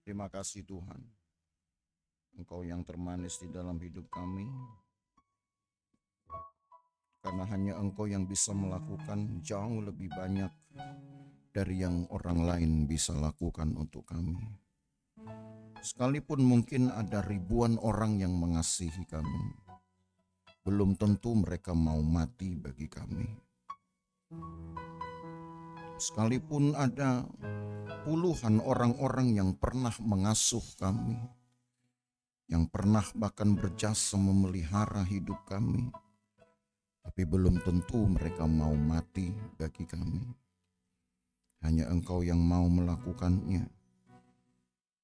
Terima kasih Tuhan, Engkau yang termanis di dalam hidup kami, karena hanya Engkau yang bisa melakukan jauh lebih banyak dari yang orang lain bisa lakukan untuk kami. Sekalipun mungkin ada ribuan orang yang mengasihi kami, belum tentu mereka mau mati bagi kami. Sekalipun ada puluhan orang-orang yang pernah mengasuh kami, yang pernah bahkan berjasa memelihara hidup kami, tapi belum tentu mereka mau mati bagi kami. Hanya Engkau yang mau melakukannya.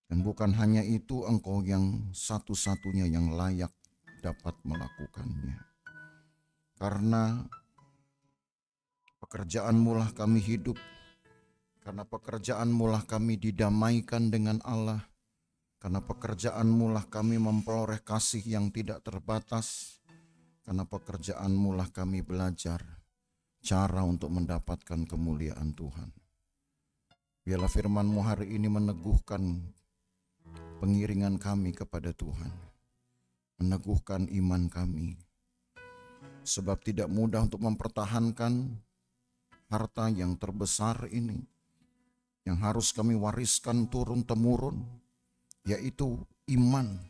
Dan bukan hanya itu, Engkau yang satu-satunya yang layak dapat melakukannya. Karena pekerjaan-Mu lah kami hidup, karena pekerjaan-Mu lah kami didamaikan dengan Allah, karena pekerjaan-Mu lah kami memperoleh kasih yang tidak terbatas, karena pekerjaan-Mu lah kami belajar cara untuk mendapatkan kemuliaan Tuhan. Biarlah firman-Mu hari ini meneguhkan pengiringan kami kepada Tuhan, meneguhkan iman kami, sebab tidak mudah untuk mempertahankan harta yang terbesar ini, yang harus kami wariskan turun-temurun, yaitu iman,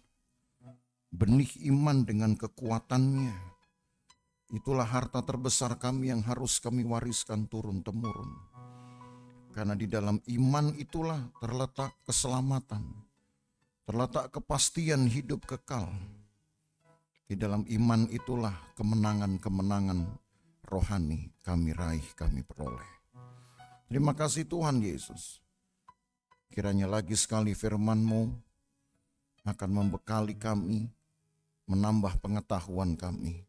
benih iman dengan kekuatannya. Itulah harta terbesar kami yang harus kami wariskan turun-temurun. Karena di dalam iman itulah terletak keselamatan, terletak kepastian hidup kekal. Di dalam iman itulah kemenangan-kemenangan rohani kami raih, kami peroleh. Terima kasih Tuhan Yesus. Kiranya lagi sekali firman-Mu akan membekali kami, menambah pengetahuan kami,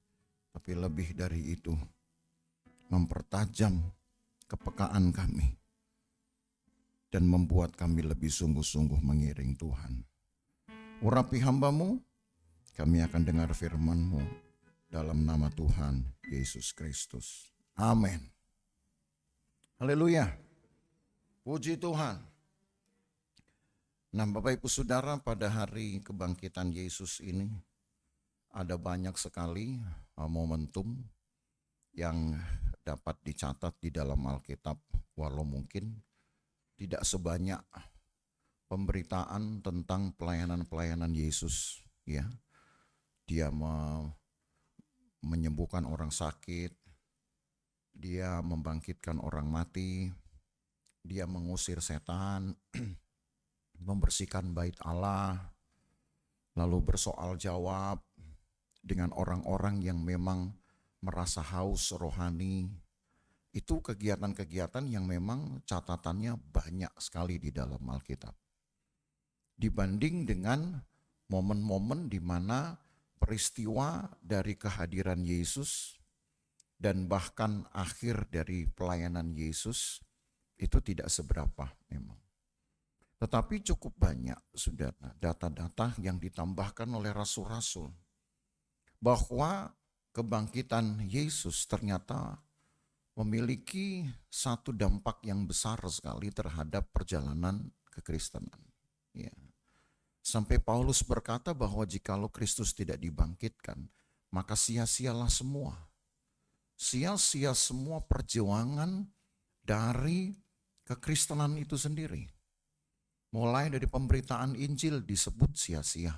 tapi lebih dari itu, mempertajam kepekaan kami dan membuat kami lebih sungguh-sungguh mengiring Tuhan. Urapi hamba-Mu, kami akan dengar firman-Mu dalam nama Tuhan Yesus Kristus. Amin. Haleluya. Puji Tuhan. Nah, Bapak Ibu Saudara, pada hari kebangkitan Yesus ini ada banyak sekali momentum yang dapat dicatat di dalam Alkitab, walau mungkin tidak sebanyak pemberitaan tentang pelayanan-pelayanan Yesus, ya. Dia menyembuhkan orang sakit, dia membangkitkan orang mati, dia mengusir setan, membersihkan bait Allah, lalu bersoal jawab dengan orang-orang yang memang merasa haus rohani. Itu kegiatan-kegiatan yang memang catatannya banyak sekali di dalam Alkitab. Dibanding dengan momen-momen di mana peristiwa dari kehadiran Yesus dan bahkan akhir dari pelayanan Yesus itu tidak seberapa memang. Tetapi cukup banyak, saudara, data-data yang ditambahkan oleh rasul-rasul bahwa kebangkitan Yesus ternyata memiliki satu dampak yang besar sekali terhadap perjalanan kekristenan. Ya. Sampai Paulus berkata bahwa jikalau Kristus tidak dibangkitkan, maka sia-sialah semua. Sia-sia semua perjuangan dari kekristenan itu sendiri. Mulai dari pemberitaan Injil disebut sia-sia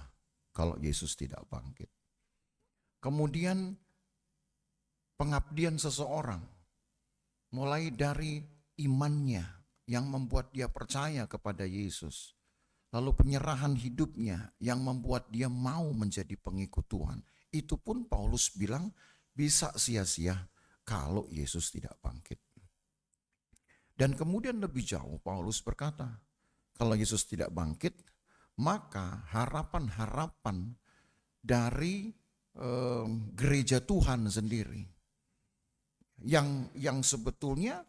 kalau Yesus tidak bangkit. Kemudian pengabdian seseorang, mulai dari imannya yang membuat dia percaya kepada Yesus. Lalu penyerahan hidupnya yang membuat dia mau menjadi pengikut Tuhan. Itu pun Paulus bilang bisa sia-sia kalau Yesus tidak bangkit. Dan kemudian lebih jauh Paulus berkata, kalau Yesus tidak bangkit, maka harapan-harapan dari gereja Tuhan sendiri. Yang sebetulnya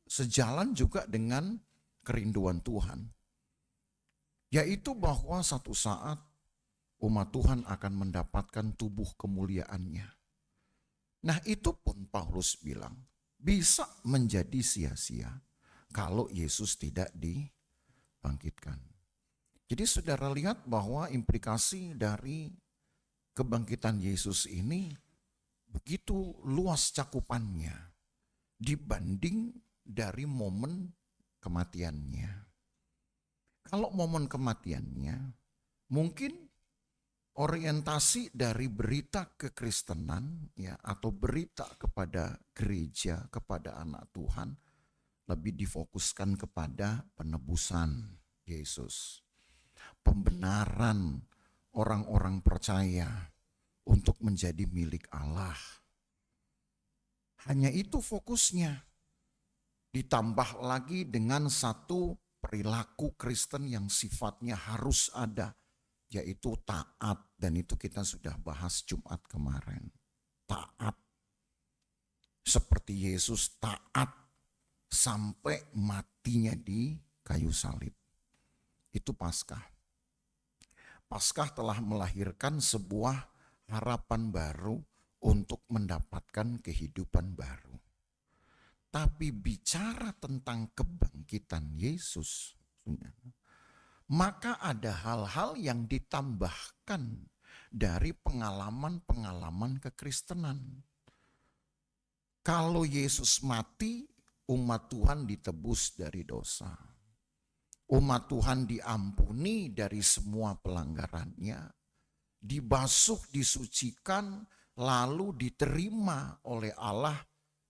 sejalan juga dengan kerinduan Tuhan. Yaitu bahwa satu saat umat Tuhan akan mendapatkan tubuh kemuliaannya. Nah itu pun Paulus bilang bisa menjadi sia-sia kalau Yesus tidak dibangkitkan. Jadi saudara lihat bahwa implikasi dari kebangkitan Yesus ini begitu luas cakupannya dibanding dari momen kematiannya. Kalau momen kematiannya mungkin orientasi dari berita kekristenan ya atau berita kepada gereja, kepada anak Tuhan lebih difokuskan kepada penebusan Yesus. Pembenaran orang-orang percaya untuk menjadi milik Allah. Hanya itu fokusnya. Ditambah lagi dengan satu perilaku Kristen yang sifatnya harus ada, yaitu taat. Dan itu kita sudah bahas Jumat kemarin. Taat. Seperti Yesus taat sampai matinya di kayu salib. Itu Paskah. Paskah telah melahirkan sebuah harapan baru untuk mendapatkan kehidupan baru. Tapi bicara tentang kebangkitan Yesus, maka ada hal-hal yang ditambahkan dari pengalaman-pengalaman kekristenan. Kalau Yesus mati, umat Tuhan ditebus dari dosa. Umat Tuhan diampuni dari semua pelanggarannya, dibasuh, disucikan, lalu diterima oleh Allah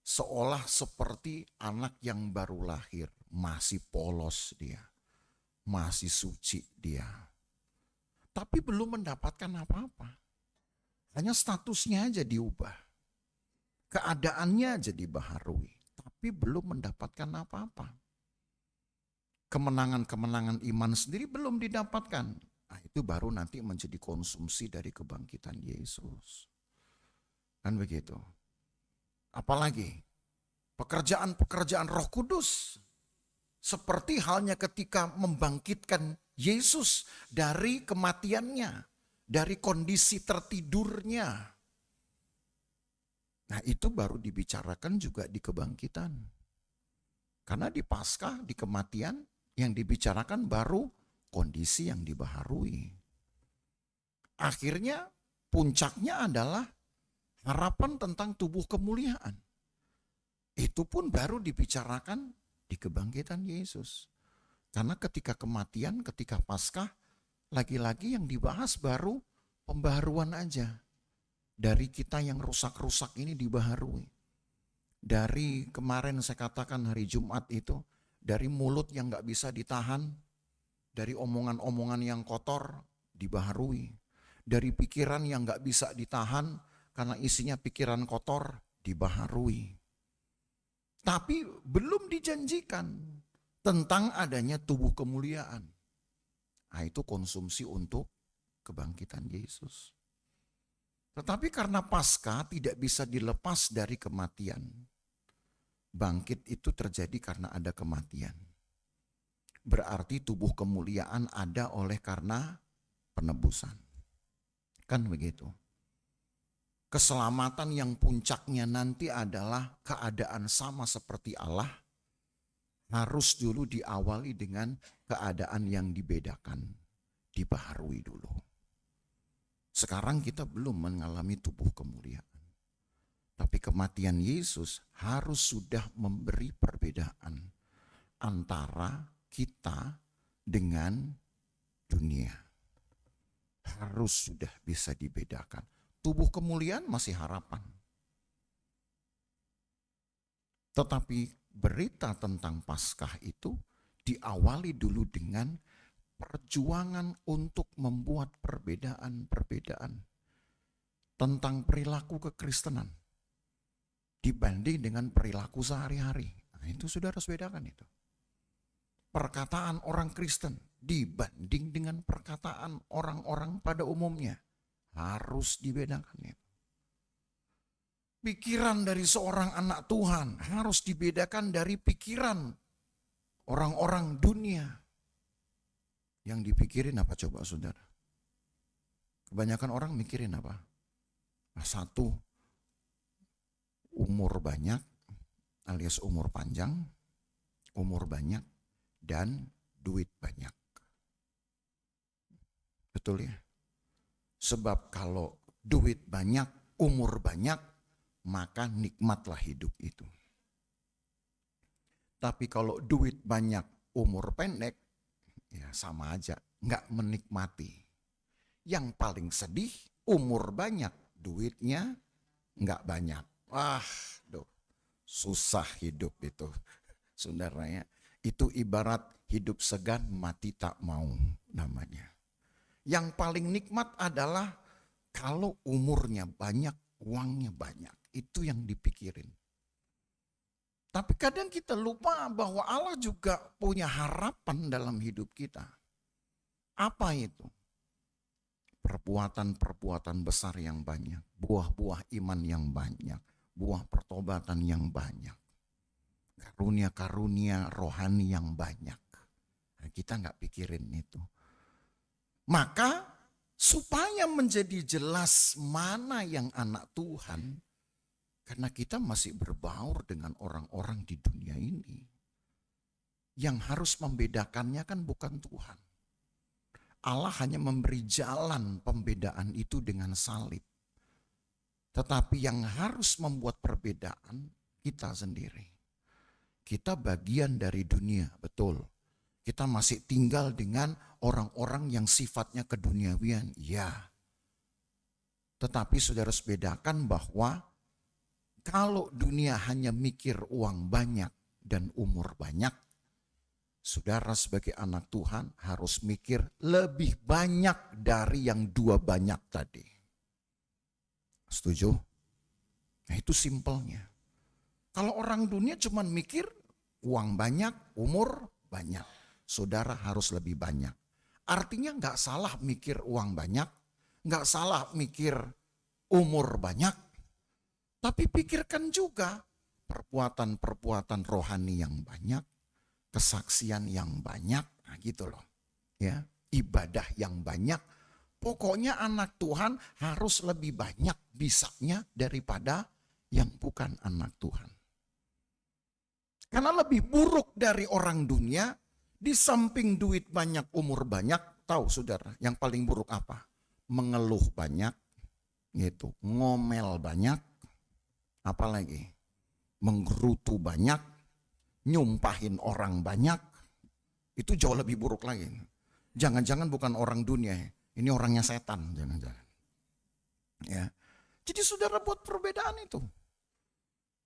seolah seperti anak yang baru lahir. Masih polos dia, masih suci dia. Tapi belum mendapatkan apa-apa. Hanya statusnya aja diubah. Keadaannya aja dibaharui. Tapi belum mendapatkan apa-apa. Kemenangan-kemenangan iman sendiri belum didapatkan. Nah, itu baru nanti menjadi konsumsi dari kebangkitan Yesus. Kan begitu. Apalagi pekerjaan-pekerjaan Roh Kudus. Seperti halnya ketika membangkitkan Yesus dari kematiannya, dari kondisi tertidurnya. Nah, itu baru dibicarakan juga di kebangkitan. Karena di Paskah, di kematian, yang dibicarakan baru kondisi yang dibaharui. Akhirnya puncaknya adalah harapan tentang tubuh kemuliaan. Itu pun baru dibicarakan di kebangkitan Yesus. Karena ketika kematian, ketika Paskah, lagi-lagi yang dibahas baru pembaharuan aja. Dari kita yang rusak-rusak ini dibaharui. Dari kemarin saya katakan hari Jumat itu, dari mulut yang gak bisa ditahan, dari omongan-omongan yang kotor dibaharui. Dari pikiran yang gak bisa ditahan karena isinya pikiran kotor dibaharui. Tapi belum dijanjikan tentang adanya tubuh kemuliaan. Nah, itu konsumsi untuk kebangkitan Yesus. Tetapi karena Paskah tidak bisa dilepas dari kematian. Bangkit itu terjadi karena ada kematian. Berarti tubuh kemuliaan ada oleh karena penebusan. Kan begitu. Keselamatan yang puncaknya nanti adalah keadaan sama seperti Allah. Harus dulu diawali dengan keadaan yang dibedakan. Dibaharui dulu. Sekarang kita belum mengalami tubuh kemuliaan. Tapi kematian Yesus harus sudah memberi perbedaan antara kita dengan dunia. Harus sudah bisa dibedakan. Tubuh kemuliaan masih harapan. Tetapi berita tentang Paskah itu diawali dulu dengan perjuangan untuk membuat perbedaan-perbedaan tentang perilaku kekristenan dibanding dengan perilaku sehari-hari. Nah, itu saudara harus bedakan itu. Perkataan orang Kristen dibanding dengan perkataan orang-orang pada umumnya. Harus dibedakan ya. Pikiran dari seorang anak Tuhan harus dibedakan dari pikiran orang-orang dunia. Yang dipikirin apa coba saudara? Kebanyakan orang mikirin apa? Satu, umur banyak alias umur panjang, umur banyak, dan duit banyak. Betul ya? Sebab kalau duit banyak, umur banyak, maka nikmatlah hidup itu. Tapi kalau duit banyak, umur pendek, ya sama aja, nggak menikmati. Yang paling sedih, umur banyak, duitnya nggak banyak. Wah, susah hidup itu, saudaranya. Itu ibarat hidup segan, mati tak mau namanya. Yang paling nikmat adalah kalau umurnya banyak, uangnya banyak. Itu yang dipikirin. Tapi kadang kita lupa bahwa Allah juga punya harapan dalam hidup kita. Apa itu? Perbuatan-perbuatan besar yang banyak, buah-buah iman yang banyak, buah pertobatan yang banyak, karunia-karunia rohani yang banyak. Nah, kita nggak pikirin itu. Maka supaya menjadi jelas mana yang anak Tuhan, karena kita masih berbaur dengan orang-orang di dunia ini. Yang harus membedakannya kan bukan Tuhan. Allah hanya memberi jalan pembedaan itu dengan salib. Tetapi yang harus membuat perbedaan kita sendiri. Kita bagian dari dunia, betul. Kita masih tinggal dengan orang-orang yang sifatnya keduniawian, ya. Tetapi saudara harus bedakan bahwa kalau dunia hanya mikir uang banyak dan umur banyak, saudara sebagai anak Tuhan harus mikir lebih banyak dari yang dua banyak tadi. Setuju? Nah itu simpelnya. Kalau orang dunia cuma mikir uang banyak, umur banyak, saudara harus lebih banyak. Artinya nggak salah mikir uang banyak, nggak salah mikir umur banyak, tapi pikirkan juga perbuatan-perbuatan rohani yang banyak, kesaksian yang banyak, nah gitu loh. Ya, ibadah yang banyak. Pokoknya anak Tuhan harus lebih banyak bisanya daripada yang bukan anak Tuhan. Karena lebih buruk dari orang dunia, di samping duit banyak, umur banyak, tahu saudara, yang paling buruk apa? Mengeluh banyak, yaitu ngomel banyak, apalagi menggerutu banyak, nyumpahin orang banyak, itu jauh lebih buruk lagi. Jangan-jangan bukan orang dunia, ini orangnya setan, jangan-jangan. Ya, jadi saudara buat perbedaan itu.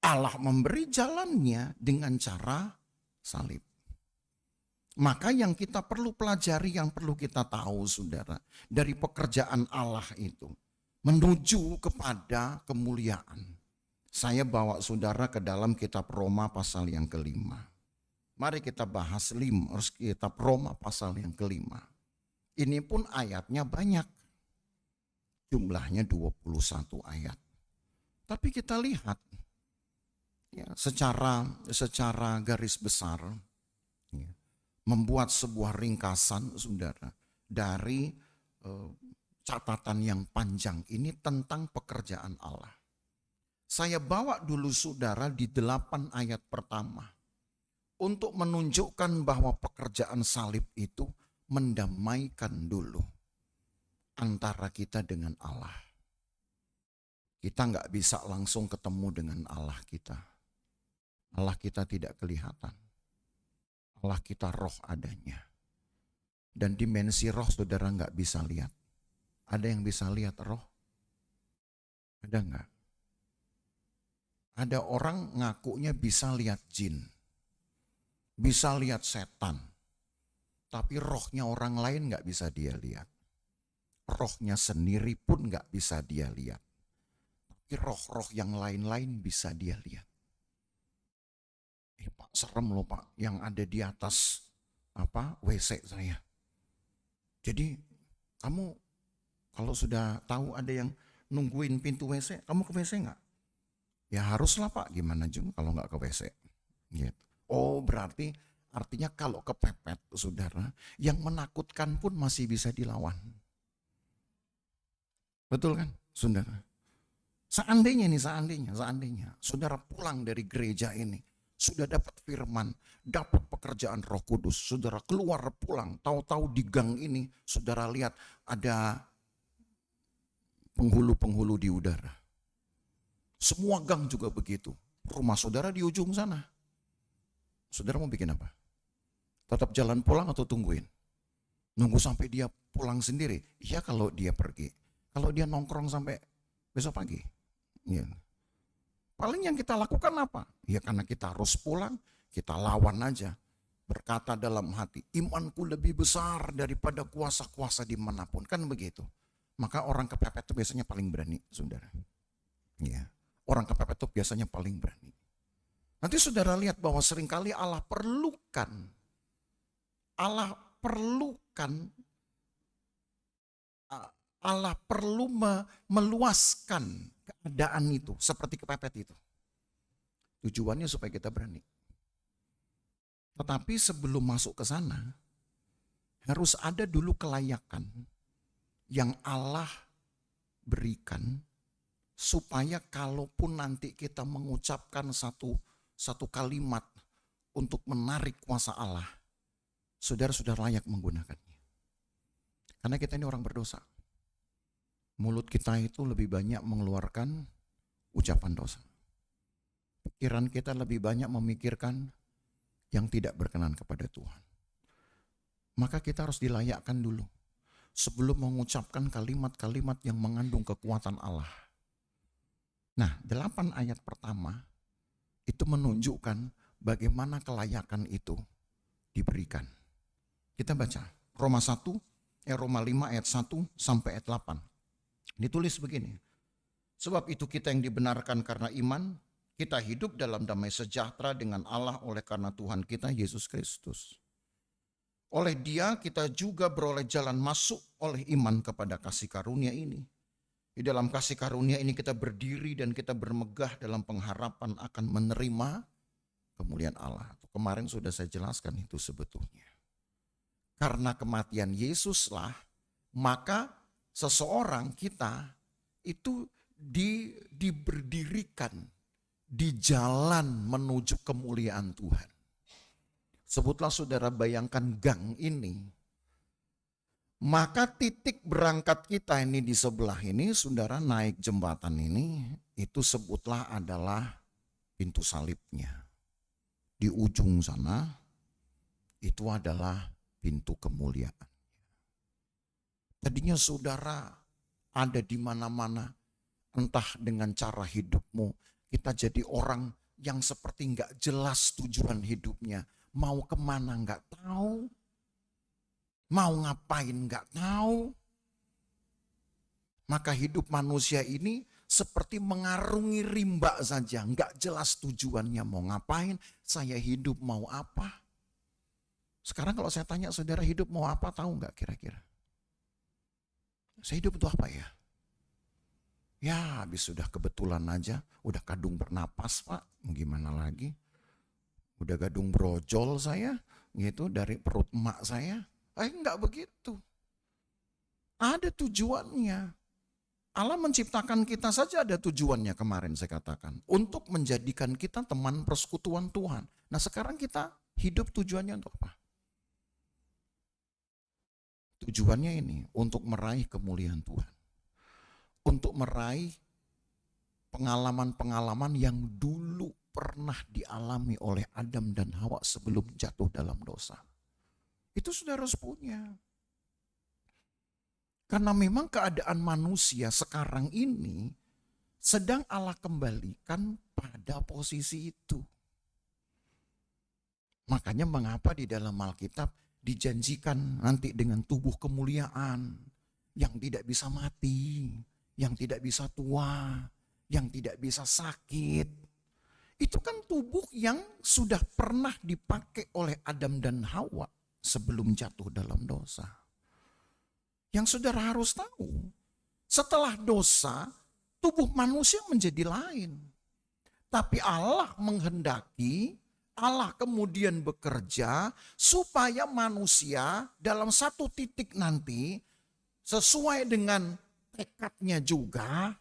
Allah memberi jalannya dengan cara salib. Maka yang kita perlu pelajari, yang perlu kita tahu saudara, dari pekerjaan Allah itu, menuju kepada kemuliaan. Saya bawa saudara ke dalam kitab Roma pasal yang kelima. Mari kita bahas kitab Roma pasal yang kelima. Ini pun ayatnya banyak. Jumlahnya 21 ayat. Tapi kita lihat ya, secara garis besar ya, membuat sebuah ringkasan saudara dari catatan yang panjang ini tentang pekerjaan Allah. Saya bawa dulu saudara di 8 ayat pertama untuk menunjukkan bahwa pekerjaan salib itu mendamaikan dulu antara kita dengan Allah. Kita nggak bisa langsung ketemu dengan Allah kita. Allah kita tidak kelihatan. Allah kita roh adanya. Dan dimensi roh saudara nggak bisa lihat. Ada yang bisa lihat roh? Ada nggak? Ada orang ngakunya bisa lihat jin. Bisa lihat setan. Tapi rohnya orang lain nggak bisa dia lihat. Rohnya sendiri pun nggak bisa dia lihat. Tapi roh-roh yang lain-lain bisa dia lihat. Pak serem loh Pak, yang ada di atas WC saya. Jadi kamu Kalau sudah tahu ada yang nungguin pintu WC, kamu ke WC nggak? Ya haruslah Pak, gimana Jung kalau nggak ke WC? Gitu. Oh berarti artinya kalau kepepet saudara, yang menakutkan pun masih bisa dilawan. Betul kan saudara? Seandainya saudara pulang dari gereja ini, sudah dapat firman, dapat pekerjaan Roh Kudus, saudara keluar pulang, tahu-tahu di gang ini saudara lihat ada penghulu-penghulu di udara. Semua gang juga begitu. Rumah saudara di ujung sana. Saudara mau bikin apa? Tetap jalan pulang atau tungguin? Nunggu sampai dia pulang sendiri? Ya kalau dia pergi. Kalau dia nongkrong sampai besok pagi. Ya. Paling yang kita lakukan apa? Ya karena kita harus pulang, kita lawan aja. Berkata dalam hati, imanku lebih besar daripada kuasa-kuasa dimanapun. Kan begitu. Maka orang kepepet itu biasanya paling berani, saudara. Ya. Orang kepepet itu biasanya paling berani. Nanti saudara lihat bahwa seringkali Allah perlukan Allah perlu meluaskan keadaan itu seperti kepepet itu. Tujuannya supaya kita berani. Tetapi sebelum masuk ke sana, harus ada dulu kelayakan yang Allah berikan supaya kalaupun nanti kita mengucapkan satu kalimat untuk menarik kuasa Allah, saudara sudah layak menggunakannya. Karena kita ini orang berdosa. Mulut kita itu lebih banyak mengeluarkan ucapan dosa. Pikiran kita lebih banyak memikirkan yang tidak berkenan kepada Tuhan. Maka kita harus dilayakkan dulu sebelum mengucapkan kalimat-kalimat yang mengandung kekuatan Allah. Nah, 8 ayat pertama itu menunjukkan bagaimana kelayakan itu diberikan. Kita baca Roma 5 ayat 1 sampai ayat 8. Ditulis begini. Sebab itu kita yang dibenarkan karena iman, kita hidup dalam damai sejahtera dengan Allah oleh karena Tuhan kita Yesus Kristus. Oleh Dia kita juga beroleh jalan masuk oleh iman kepada kasih karunia ini. Di dalam kasih karunia ini kita berdiri dan kita bermegah dalam pengharapan akan menerima kemuliaan Allah. Kemarin sudah saya jelaskan itu sebetulnya. Karena kematian Yesuslah, maka seseorang kita itu diberdirikan di jalan menuju kemuliaan Tuhan. Sebutlah saudara, bayangkan gang ini. Maka titik berangkat kita ini di sebelah ini, saudara naik jembatan ini, itu sebutlah adalah pintu salibnya. Di ujung sana, itu adalah pintu kemuliaan. Tadinya saudara ada di mana-mana, entah dengan cara hidupmu, kita jadi orang yang seperti nggak jelas tujuan hidupnya. Mau kemana nggak tahu, mau ngapain nggak tahu. Maka hidup manusia ini seperti mengarungi rimba saja, nggak jelas tujuannya mau ngapain, saya hidup mau apa. Sekarang kalau saya tanya saudara hidup mau apa, tahu nggak kira-kira? Saya hidup itu apa ya? Ya habis sudah kebetulan aja, udah kadung bernapas Pak, gimana lagi? Udah kadung brojol saya, gitu dari perut emak saya. Enggak begitu. Ada tujuannya. Allah menciptakan kita saja ada tujuannya kemarin saya katakan. Untuk menjadikan kita teman persekutuan Tuhan. Nah sekarang kita hidup tujuannya untuk apa? Tujuannya ini untuk meraih kemuliaan Tuhan. Untuk meraih pengalaman-pengalaman yang dulu pernah dialami oleh Adam dan Hawa sebelum jatuh dalam dosa. Itu sudah harus punya. Karena memang keadaan manusia sekarang ini sedang Allah kembalikan pada posisi itu. Makanya mengapa di dalam Alkitab dijanjikan nanti dengan tubuh kemuliaan yang tidak bisa mati, yang tidak bisa tua, yang tidak bisa sakit. Itu kan tubuh yang sudah pernah dipakai oleh Adam dan Hawa sebelum jatuh dalam dosa. Yang saudara harus tahu, Setelah dosa, tubuh manusia menjadi lain. Tapi Allah menghendaki, Allah kemudian bekerja supaya manusia dalam satu titik nanti sesuai dengan tekadnya juga,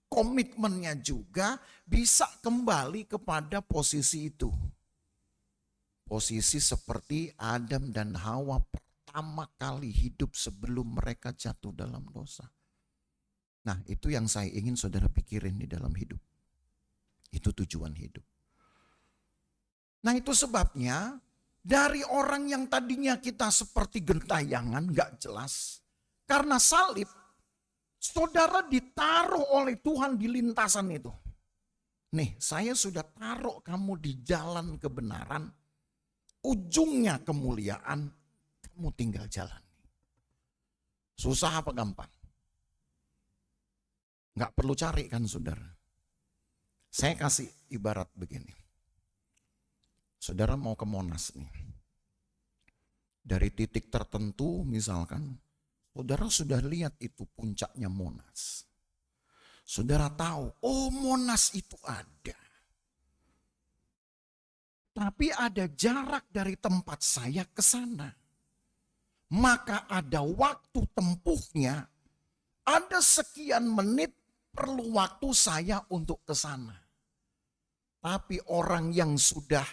komitmennya juga bisa kembali kepada posisi itu. Posisi seperti Adam dan Hawa pertama kali hidup sebelum mereka jatuh dalam dosa. Nah, itu yang saya ingin saudara pikirin di dalam hidup. Itu tujuan hidup. Nah, itu sebabnya dari orang yang tadinya kita seperti gentayangan, gak jelas. Karena salib, saudara ditaruh oleh Tuhan di lintasan itu. Nih, saya sudah taruh kamu di jalan kebenaran, ujungnya kemuliaan, kamu tinggal jalan. Susah apa gampang? Gak perlu cari kan saudara. Saya kasih ibarat begini. Saudara mau ke Monas nih. Dari titik tertentu misalkan, saudara sudah lihat itu puncaknya Monas. Saudara tahu, oh Monas itu ada. Tapi ada jarak dari tempat saya ke sana. Maka ada waktu tempuhnya, ada sekian menit perlu waktu saya untuk ke sana. Tapi orang yang sudah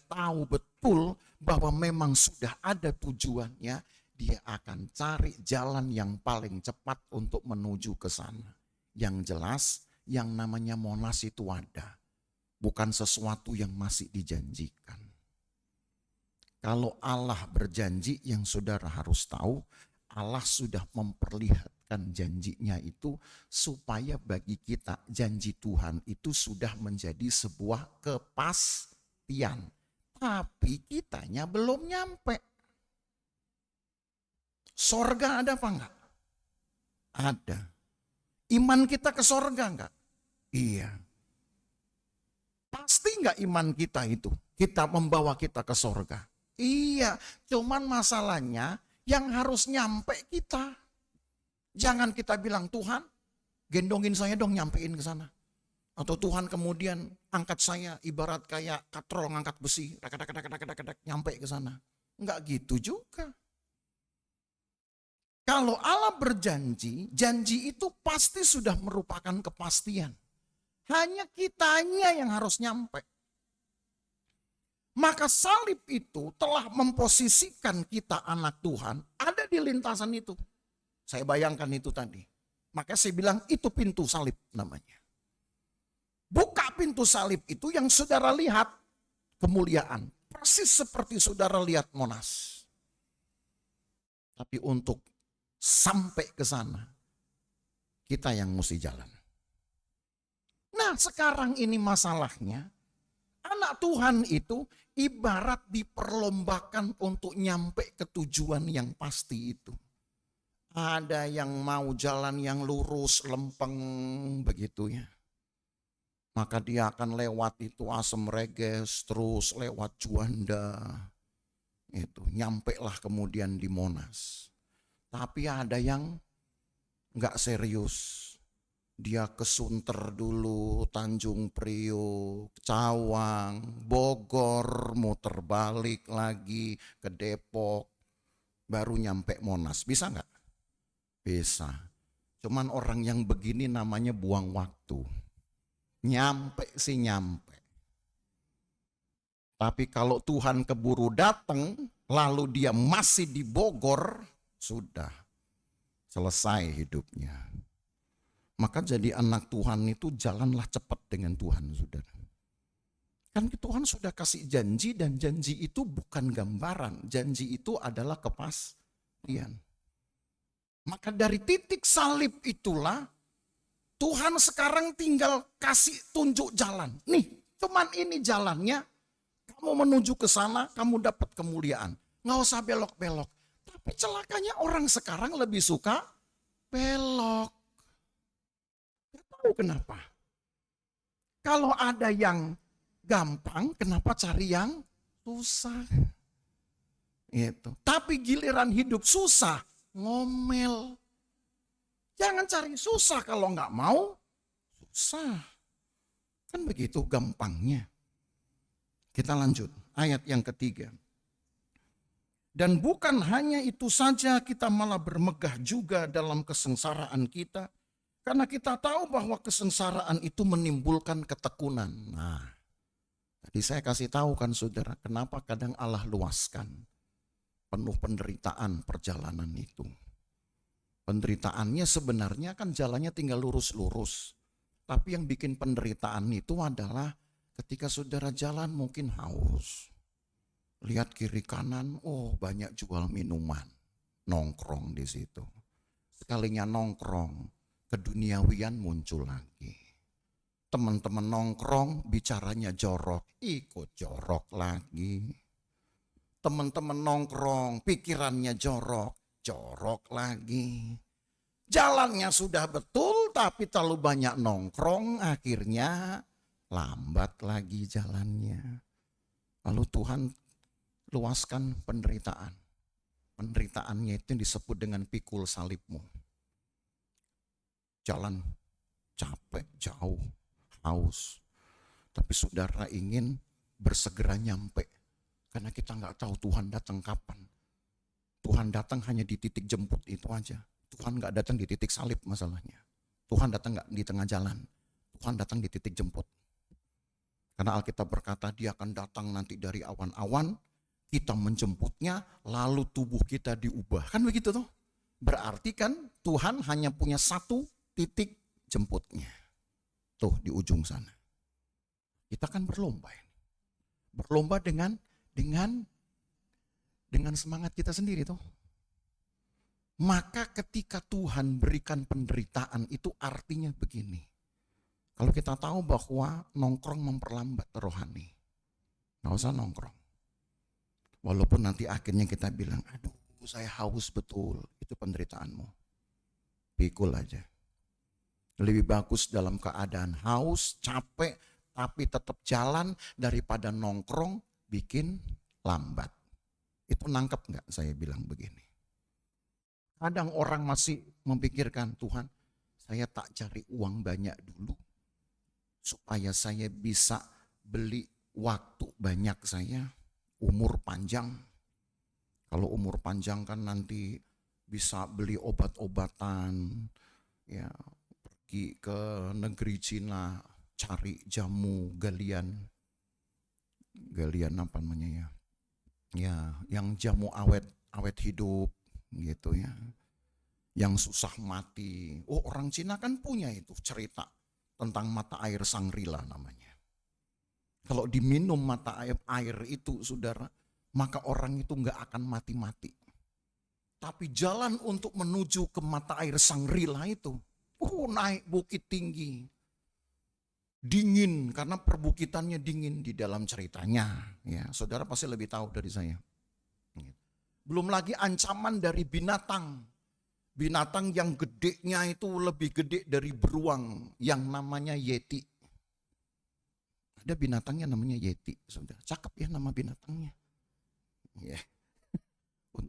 tahu betul bahwa memang sudah ada tujuannya, dia akan cari jalan yang paling cepat untuk menuju ke sana. Yang jelas, yang namanya Monas itu ada. Bukan sesuatu yang masih dijanjikan. Kalau Allah berjanji, yang saudara harus tahu, Allah sudah memperlihatkan janjinya itu supaya bagi kita janji Tuhan itu sudah menjadi sebuah kepastian. Tapi kitanya belum nyampe. Sorga ada apa enggak? Ada. Iman kita ke sorga enggak? Iya. Pasti enggak iman kita itu? Kita membawa kita ke sorga. Iya, cuman masalahnya yang harus nyampe kita. Jangan kita bilang, Tuhan gendongin saya dong nyampein ke sana. Atau Tuhan kemudian angkat saya ibarat kayak katrol ngangkat besi. Nyampe ke sana. Enggak gitu juga. Kalau Allah berjanji, janji itu pasti sudah merupakan kepastian. Hanya kitanya yang harus nyampe. Maka salib itu telah memposisikan kita anak Tuhan ada di lintasan itu. Saya bayangkan itu tadi. Maka saya bilang itu pintu salib namanya. Buka pintu salib itu yang saudara lihat kemuliaan. Persis seperti saudara lihat Monas. Tapi untuk sampai ke sana, kita yang mesti jalan. Nah sekarang ini masalahnya, anak Tuhan itu ibarat diperlombakan untuk nyampe ke tujuan yang pasti itu. Ada yang mau jalan yang lurus, lempeng begitu ya. Maka dia akan lewat itu Asem Reges, terus lewat Juanda. Itu, nyampe lah kemudian di Monas. Tapi ada yang enggak serius. Dia ke Sunter dulu, Tanjung Priok, Cawang, Bogor, muter balik lagi ke Depok, baru nyampe Monas. Bisa nggak? Bisa. Cuman orang yang begini namanya buang waktu. Nyampe sih nyampe. Tapi kalau Tuhan keburu datang, lalu dia masih di Bogor, sudah selesai hidupnya. Maka jadi anak Tuhan itu jalanlah cepat dengan Tuhan, saudara. Kan Tuhan sudah kasih janji dan janji itu bukan gambaran. Janji itu adalah kepastian. Maka dari titik salib itulah Tuhan sekarang tinggal kasih tunjuk jalan. Nih, cuman ini jalannya. Kamu menuju ke sana, kamu dapat kemuliaan. Nggak usah belok-belok. Tapi celakanya orang sekarang lebih suka belok. Tahu kenapa? Kalau ada yang gampang, kenapa cari yang susah? Itu. Tapi giliran hidup susah, ngomel. Jangan cari susah, kalau nggak mau, susah. Kan begitu gampangnya. Kita lanjut, ayat yang ketiga. Dan bukan hanya itu saja, kita malah bermegah juga dalam kesengsaraan kita. Karena kita tahu bahwa kesengsaraan itu menimbulkan ketekunan. Nah, tadi saya kasih tahu kan saudara, kenapa kadang Allah luaskan penuh penderitaan perjalanan itu. Penderitaannya sebenarnya kan jalannya tinggal lurus-lurus. Tapi yang bikin penderitaan itu adalah ketika saudara jalan mungkin haus. Lihat kiri kanan, oh banyak jual minuman. Nongkrong di situ. Sekalinya nongkrong, keduniawian muncul lagi. Teman-teman nongkrong, bicaranya jorok, ikut jorok lagi. Teman-teman nongkrong, pikirannya jorok, jorok lagi. Jalannya sudah betul, tapi terlalu banyak nongkrong, akhirnya lambat lagi jalannya. Lalu Tuhan luaskan penderitaan. Penderitaannya itu disebut dengan pikul salibmu. Jalan capek, jauh, haus. Tapi saudara ingin bersegera nyampe. Karena kita nggak tahu Tuhan datang kapan. Tuhan datang hanya di titik jemput itu aja. Tuhan nggak datang di titik salib masalahnya. Tuhan datang nggak di tengah jalan. Tuhan datang di titik jemput. Karena Alkitab berkata dia akan datang nanti dari awan-awan. Kita menjemputnya, lalu tubuh kita diubah. Kan begitu tuh. Berarti kan Tuhan hanya punya satu titik jemputnya. Tuh di ujung sana. Kita kan berlomba. Berlomba dengan semangat kita sendiri tuh. Maka ketika Tuhan berikan penderitaan itu artinya begini. Kalau kita tahu bahwa nongkrong memperlambat rohani. Nggak usah nongkrong. Walaupun nanti akhirnya kita bilang, aduh saya haus betul, itu penderitaanmu. Pikul aja. Lebih bagus dalam keadaan haus, capek, tapi tetap jalan daripada nongkrong bikin lambat. Itu nangkep nggak saya bilang begini? Kadang orang masih memikirkan, Tuhan saya tak cari uang banyak dulu, supaya saya bisa beli waktu banyak saya. Umur panjang, kalau umur panjang kan nanti bisa beli obat-obatan, ya pergi ke negeri Cina, cari jamu galian apa namanya ya, yang jamu awet hidup gitu ya, yang susah mati. Oh orang Cina kan punya itu cerita tentang mata air Sangrila namanya. Kalau diminum mata air itu saudara, maka orang itu nggak akan mati-mati. Tapi jalan untuk menuju ke mata air Sangrila itu, naik bukit tinggi. Dingin, karena perbukitannya dingin di dalam ceritanya. Ya, saudara pasti lebih tahu dari saya. Belum lagi ancaman dari binatang. Binatang yang gedenya itu lebih gede dari beruang yang namanya yeti. Ada binatangnya namanya yeti, saudara. Cakep ya nama binatangnya. Ya.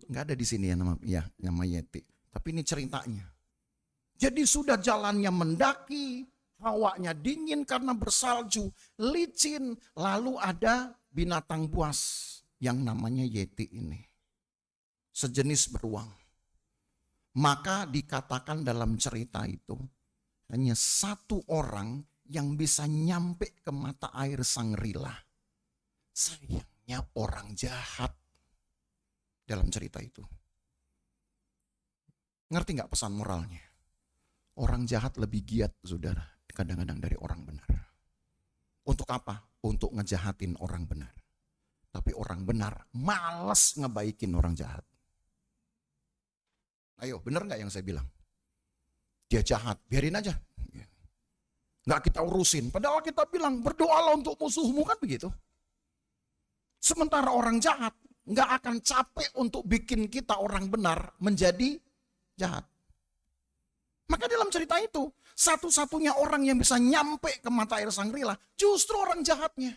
Nggak ada di sini ya nama yeti. Tapi ini ceritanya. Jadi sudah jalannya mendaki, hawanya dingin karena bersalju, licin. Lalu ada binatang buas yang namanya yeti ini. Sejenis beruang. Maka dikatakan dalam cerita itu, hanya satu orang yang bisa nyampe ke mata air Sangrila. Sayangnya orang jahat dalam cerita itu. Ngerti nggak pesan moralnya? Orang jahat lebih giat, saudara, kadang-kadang dari orang benar. Untuk apa? Untuk ngejahatin orang benar. Tapi orang benar malas ngebaikin orang jahat. Ayo, benar nggak yang saya bilang? Dia jahat, biarin aja. Nggak kita urusin. Padahal kita bilang berdoalah untuk musuhmu, kan begitu. Sementara orang jahat nggak akan capek untuk bikin kita orang benar menjadi jahat. Maka dalam cerita itu, satu-satunya orang yang bisa nyampe ke mata air Sangrila justru orang jahatnya.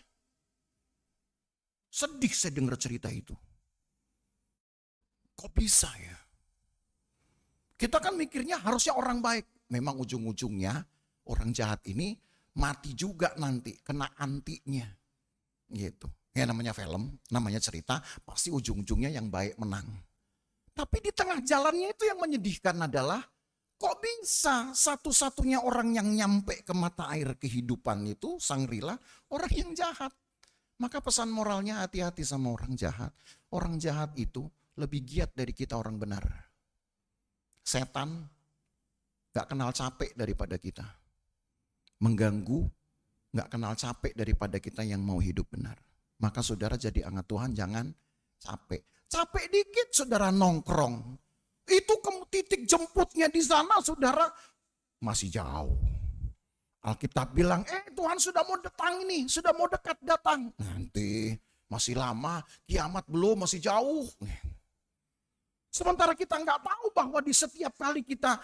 Sedih saya dengar cerita itu. Kok bisa ya? Kita kan mikirnya harusnya orang baik. Memang ujung-ujungnya orang jahat ini mati juga nanti, kena antinya. Gitu. Ya namanya film, namanya cerita, pasti ujung-ujungnya yang baik menang. Tapi di tengah jalannya itu yang menyedihkan adalah, kok bisa satu-satunya orang yang nyampe ke mata air kehidupan itu, Sangrila, orang yang jahat. Maka pesan moralnya hati-hati sama orang jahat. Orang jahat itu lebih giat dari kita orang benar. Setan gak kenal capek daripada kita. Mengganggu gak kenal capek daripada kita yang mau hidup benar. Maka saudara jadi anak Tuhan jangan capek. Capek dikit saudara nongkrong. Itu titik jemputnya di sana saudara masih jauh. Alkitab bilang, Tuhan sudah mau datang ini, sudah mau dekat datang. Nanti masih lama, kiamat belum, masih jauh. Sementara kita nggak tahu bahwa di setiap kali kita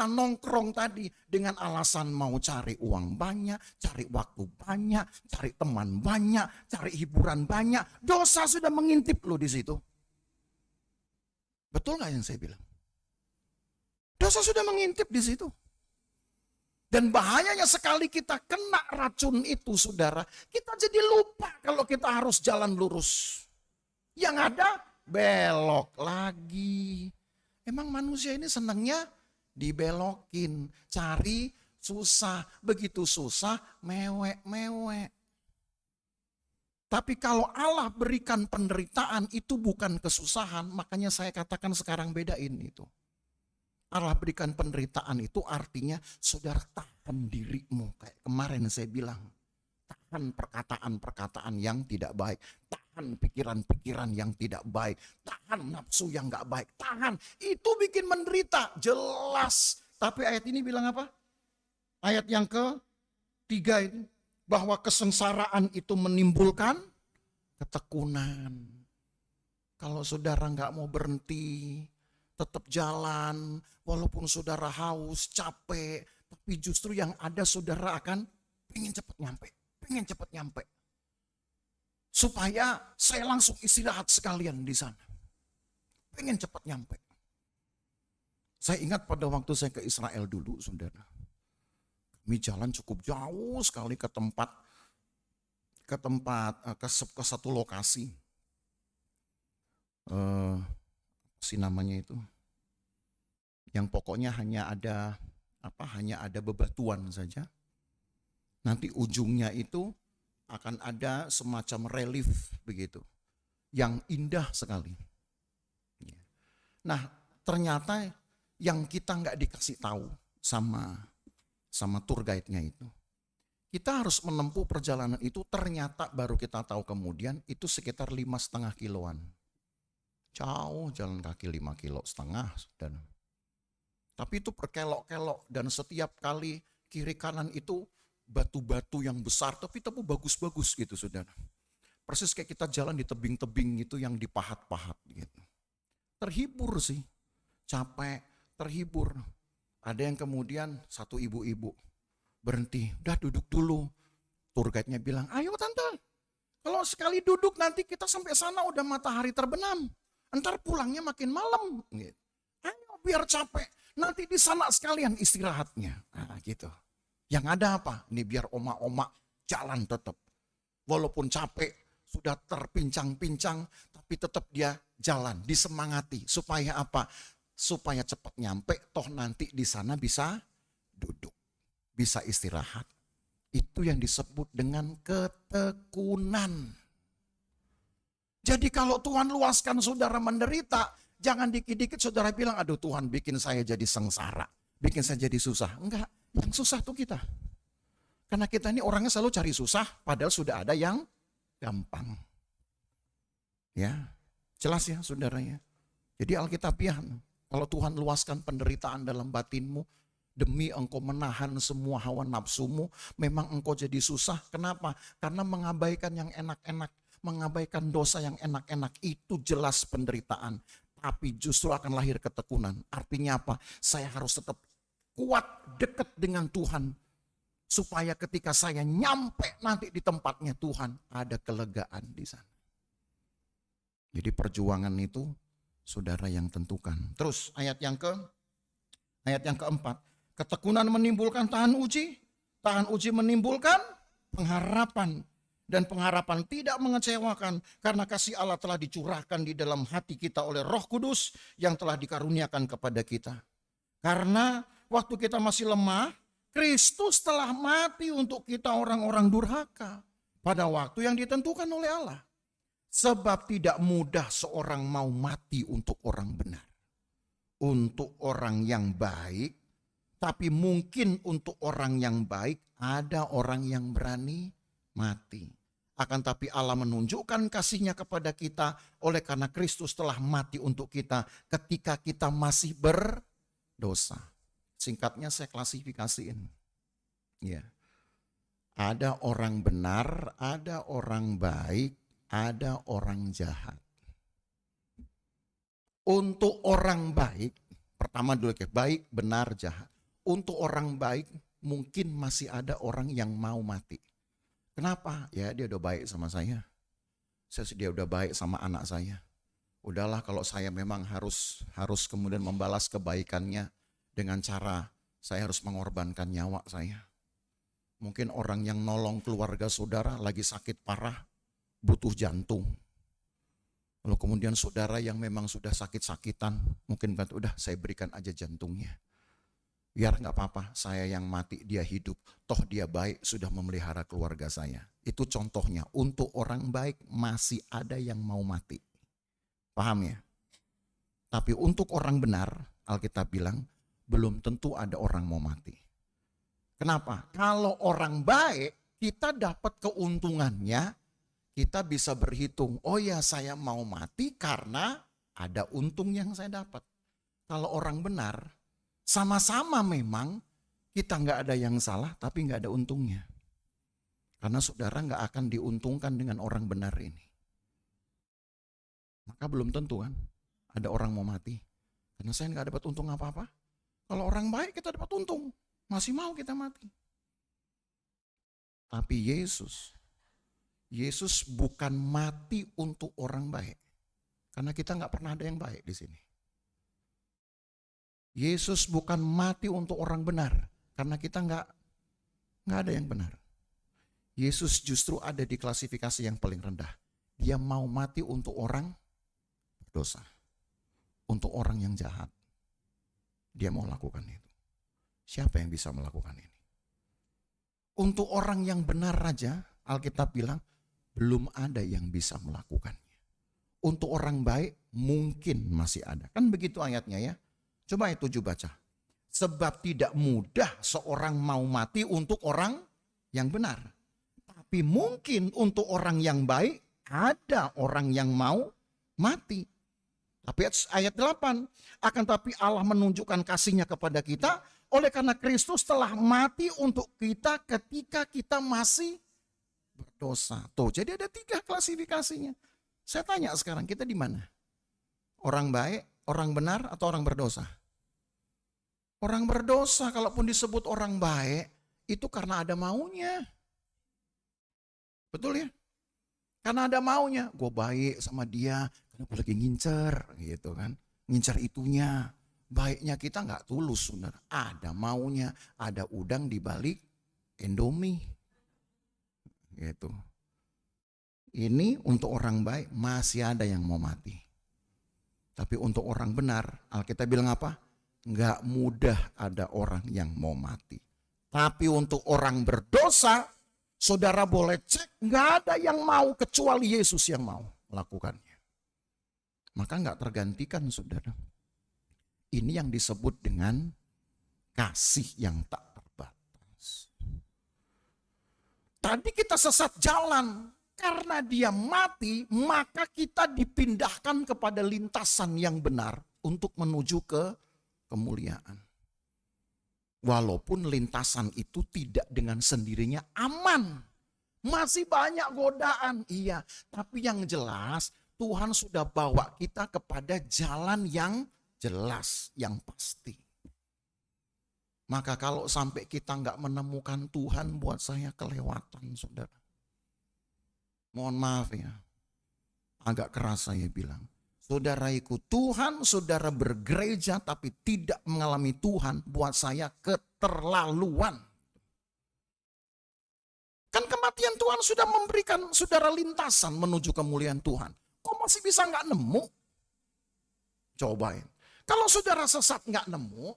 nongkrong tadi dengan alasan mau cari uang banyak, cari waktu banyak, cari teman banyak, cari hiburan banyak, dosa sudah mengintip lo di situ. Betul nggak yang saya bilang? Dosa sudah mengintip di situ. Dan bahayanya sekali kita kena racun itu saudara, kita jadi lupa kalau kita harus jalan lurus. Yang ada belok lagi. Emang manusia ini senangnya dibelokin, cari susah, begitu susah mewek-mewek. Tapi kalau Allah berikan penderitaan itu bukan kesusahan, makanya saya katakan sekarang bedain itu. Allah berikan penderitaan itu artinya saudara tahan dirimu. Kayak kemarin saya bilang, tahan perkataan-perkataan yang tidak baik. Tahan pikiran-pikiran yang tidak baik. Tahan nafsu yang gak baik. Tahan, itu bikin menderita, jelas. Tapi ayat ini bilang apa? Ayat yang ketiga itu, bahwa kesengsaraan itu menimbulkan ketekunan. Kalau saudara gak mau berhenti, tetap jalan, walaupun saudara haus, capek, tapi justru yang ada saudara akan pengen cepat nyampe. Supaya saya langsung istirahat sekalian di sana. Pengen cepat nyampe. Saya ingat pada waktu saya ke Israel dulu, saudara. Kami jalan cukup jauh sekali ke satu lokasi. Namanya itu, yang pokoknya hanya ada bebatuan saja. Nanti ujungnya itu akan ada semacam relief begitu, yang indah sekali. Nah ternyata yang kita nggak dikasih tahu sama tour guide-nya itu, kita harus menempuh perjalanan itu, ternyata baru kita tahu kemudian itu sekitar 5,5 kiloan. Jauh jalan kaki 5,5 kilo. Dan tapi itu berkelok-kelok, dan setiap kali kiri kanan itu batu-batu yang besar, tapi bagus-bagus gitu saudara. Persis kayak kita jalan di tebing-tebing itu yang dipahat-pahat gitu. Terhibur sih, capek, terhibur. Ada yang kemudian satu ibu-ibu berhenti, udah duduk dulu. Tour guide-nya bilang, ayo tante, kalau sekali duduk nanti kita sampai sana udah matahari terbenam. Entar pulangnya makin malam. Ayo biar capek. Nanti di sana sekalian istirahatnya. Nah gitu. Yang ada apa? Ini biar oma-oma jalan tetap. Walaupun capek, sudah terpincang-pincang, tapi tetap dia jalan, disemangati. Supaya apa? Supaya cepat nyampe, toh nanti di sana bisa duduk. Bisa istirahat. Itu yang disebut dengan ketekunan. Jadi kalau Tuhan luaskan saudara menderita, jangan dikit-dikit saudara bilang, aduh Tuhan bikin saya jadi sengsara, bikin saya jadi susah. Enggak, yang susah tuh kita. Karena kita ini orangnya selalu cari susah, padahal sudah ada yang gampang. Ya, jelas ya saudara ya. Jadi Alkitabiah, kalau Tuhan luaskan penderitaan dalam batinmu, demi engkau menahan semua hawa nafsumu, memang engkau jadi susah. Kenapa? Karena mengabaikan yang enak-enak, mengabaikan dosa yang enak-enak, itu jelas penderitaan. Tapi justru akan lahir ketekunan. Artinya apa? Saya harus tetap kuat, dekat dengan Tuhan. Supaya ketika saya nyampe nanti di tempatnya Tuhan, ada kelegaan di sana. Jadi perjuangan itu saudara yang tentukan. Terus ayat yang ke Ayat yang keempat, ketekunan menimbulkan tahan uji menimbulkan pengharapan. Dan pengharapan tidak mengecewakan karena kasih Allah telah dicurahkan di dalam hati kita oleh Roh Kudus yang telah dikaruniakan kepada kita. Karena waktu kita masih lemah, Kristus telah mati untuk kita orang-orang durhaka pada waktu yang ditentukan oleh Allah. Sebab tidak mudah seorang mau mati untuk orang benar. Untuk orang yang baik, tapi mungkin untuk orang yang baik ada orang yang berani mati. Akan tapi Allah menunjukkan kasih-Nya kepada kita oleh karena Kristus telah mati untuk kita ketika kita masih berdosa. Singkatnya saya klasifikasiin. Ya. Ada orang benar, ada orang baik, ada orang jahat. Untuk orang baik, pertama dulu baik, benar, jahat. Untuk orang baik mungkin masih ada orang yang mau mati. Kenapa? Ya dia udah baik sama saya. Dia udah baik sama anak saya. Udahlah kalau saya memang harus kemudian membalas kebaikannya dengan cara saya harus mengorbankan nyawa saya. Mungkin orang yang nolong keluarga saudara lagi sakit parah, butuh jantung. Lalu kemudian saudara yang memang sudah sakit-sakitan, mungkin udah saya berikan aja jantungnya. Biar gak apa-apa, saya yang mati, dia hidup. Toh dia baik, sudah memelihara keluarga saya. Itu contohnya, untuk orang baik masih ada yang mau mati. Paham ya? Tapi untuk orang benar, Alkitab bilang, belum tentu ada orang mau mati. Kenapa? Kalau orang baik, kita dapat keuntungannya, kita bisa berhitung, oh ya saya mau mati karena ada untung yang saya dapat. Kalau orang benar, sama-sama memang kita nggak ada yang salah tapi nggak ada untungnya. Karena saudara nggak akan diuntungkan dengan orang benar ini. Maka belum tentu kan ada orang mau mati. Karena saya nggak dapat untung apa-apa. Kalau orang baik kita dapat untung. Masih mau kita mati. Tapi Yesus bukan mati untuk orang baik. Karena kita nggak pernah ada yang baik di sini. Yesus bukan mati untuk orang benar, karena kita nggak ada yang benar. Yesus justru ada di klasifikasi yang paling rendah. Dia mau mati untuk orang berdosa, untuk orang yang jahat. Dia mau lakukan itu. Siapa yang bisa melakukan ini? Untuk orang yang benar aja, Alkitab bilang belum ada yang bisa melakukannya. Untuk orang baik mungkin masih ada. Kan begitu ayatnya ya. Coba ayat 7 baca. Sebab tidak mudah seorang mau mati untuk orang yang benar. Tapi mungkin untuk orang yang baik ada orang yang mau mati. Tapi ayat 8. Akan tapi Allah menunjukkan kasih-Nya kepada kita oleh karena Kristus telah mati untuk kita ketika kita masih berdosa. Tuh, jadi ada 3 klasifikasinya. Saya tanya sekarang, kita di mana? Orang baik, orang benar, atau orang berdosa? Orang berdosa, kalaupun disebut orang baik, itu karena ada maunya. Betul ya? Karena ada maunya. Gue baik sama dia, karena gue lagi ngincer, gitu kan. Ngincer itunya. Baiknya kita nggak tulus, saudara. Ada maunya, ada udang di balik Indomie. Gitu. Ini untuk orang baik masih ada yang mau mati. Tapi untuk orang benar, Alkitab bilang apa? Nggak mudah ada orang yang mau mati. Tapi untuk orang berdosa, saudara boleh cek, nggak ada yang mau kecuali Yesus yang mau melakukannya. Maka nggak tergantikan, saudara. Ini yang disebut dengan kasih yang tak terbatas. Tadi kita sesat jalan, karena dia mati, maka kita dipindahkan kepada lintasan yang benar untuk menuju ke kemuliaan. Walaupun lintasan itu tidak dengan sendirinya aman. Masih banyak godaan, iya. Tapi yang jelas Tuhan sudah bawa kita kepada jalan yang jelas, yang pasti. Maka kalau sampai kita nggak menemukan Tuhan, buat saya kelewatan, saudara. Mohon maaf ya, agak keras saya bilang. Saudara ikut Tuhan, saudara bergereja tapi tidak mengalami Tuhan, buat saya keterlaluan. Kan kematian Tuhan sudah memberikan saudara lintasan menuju kemuliaan Tuhan. Kok masih bisa nggak nemu? Cobain. Kalau saudara sesat nggak nemu,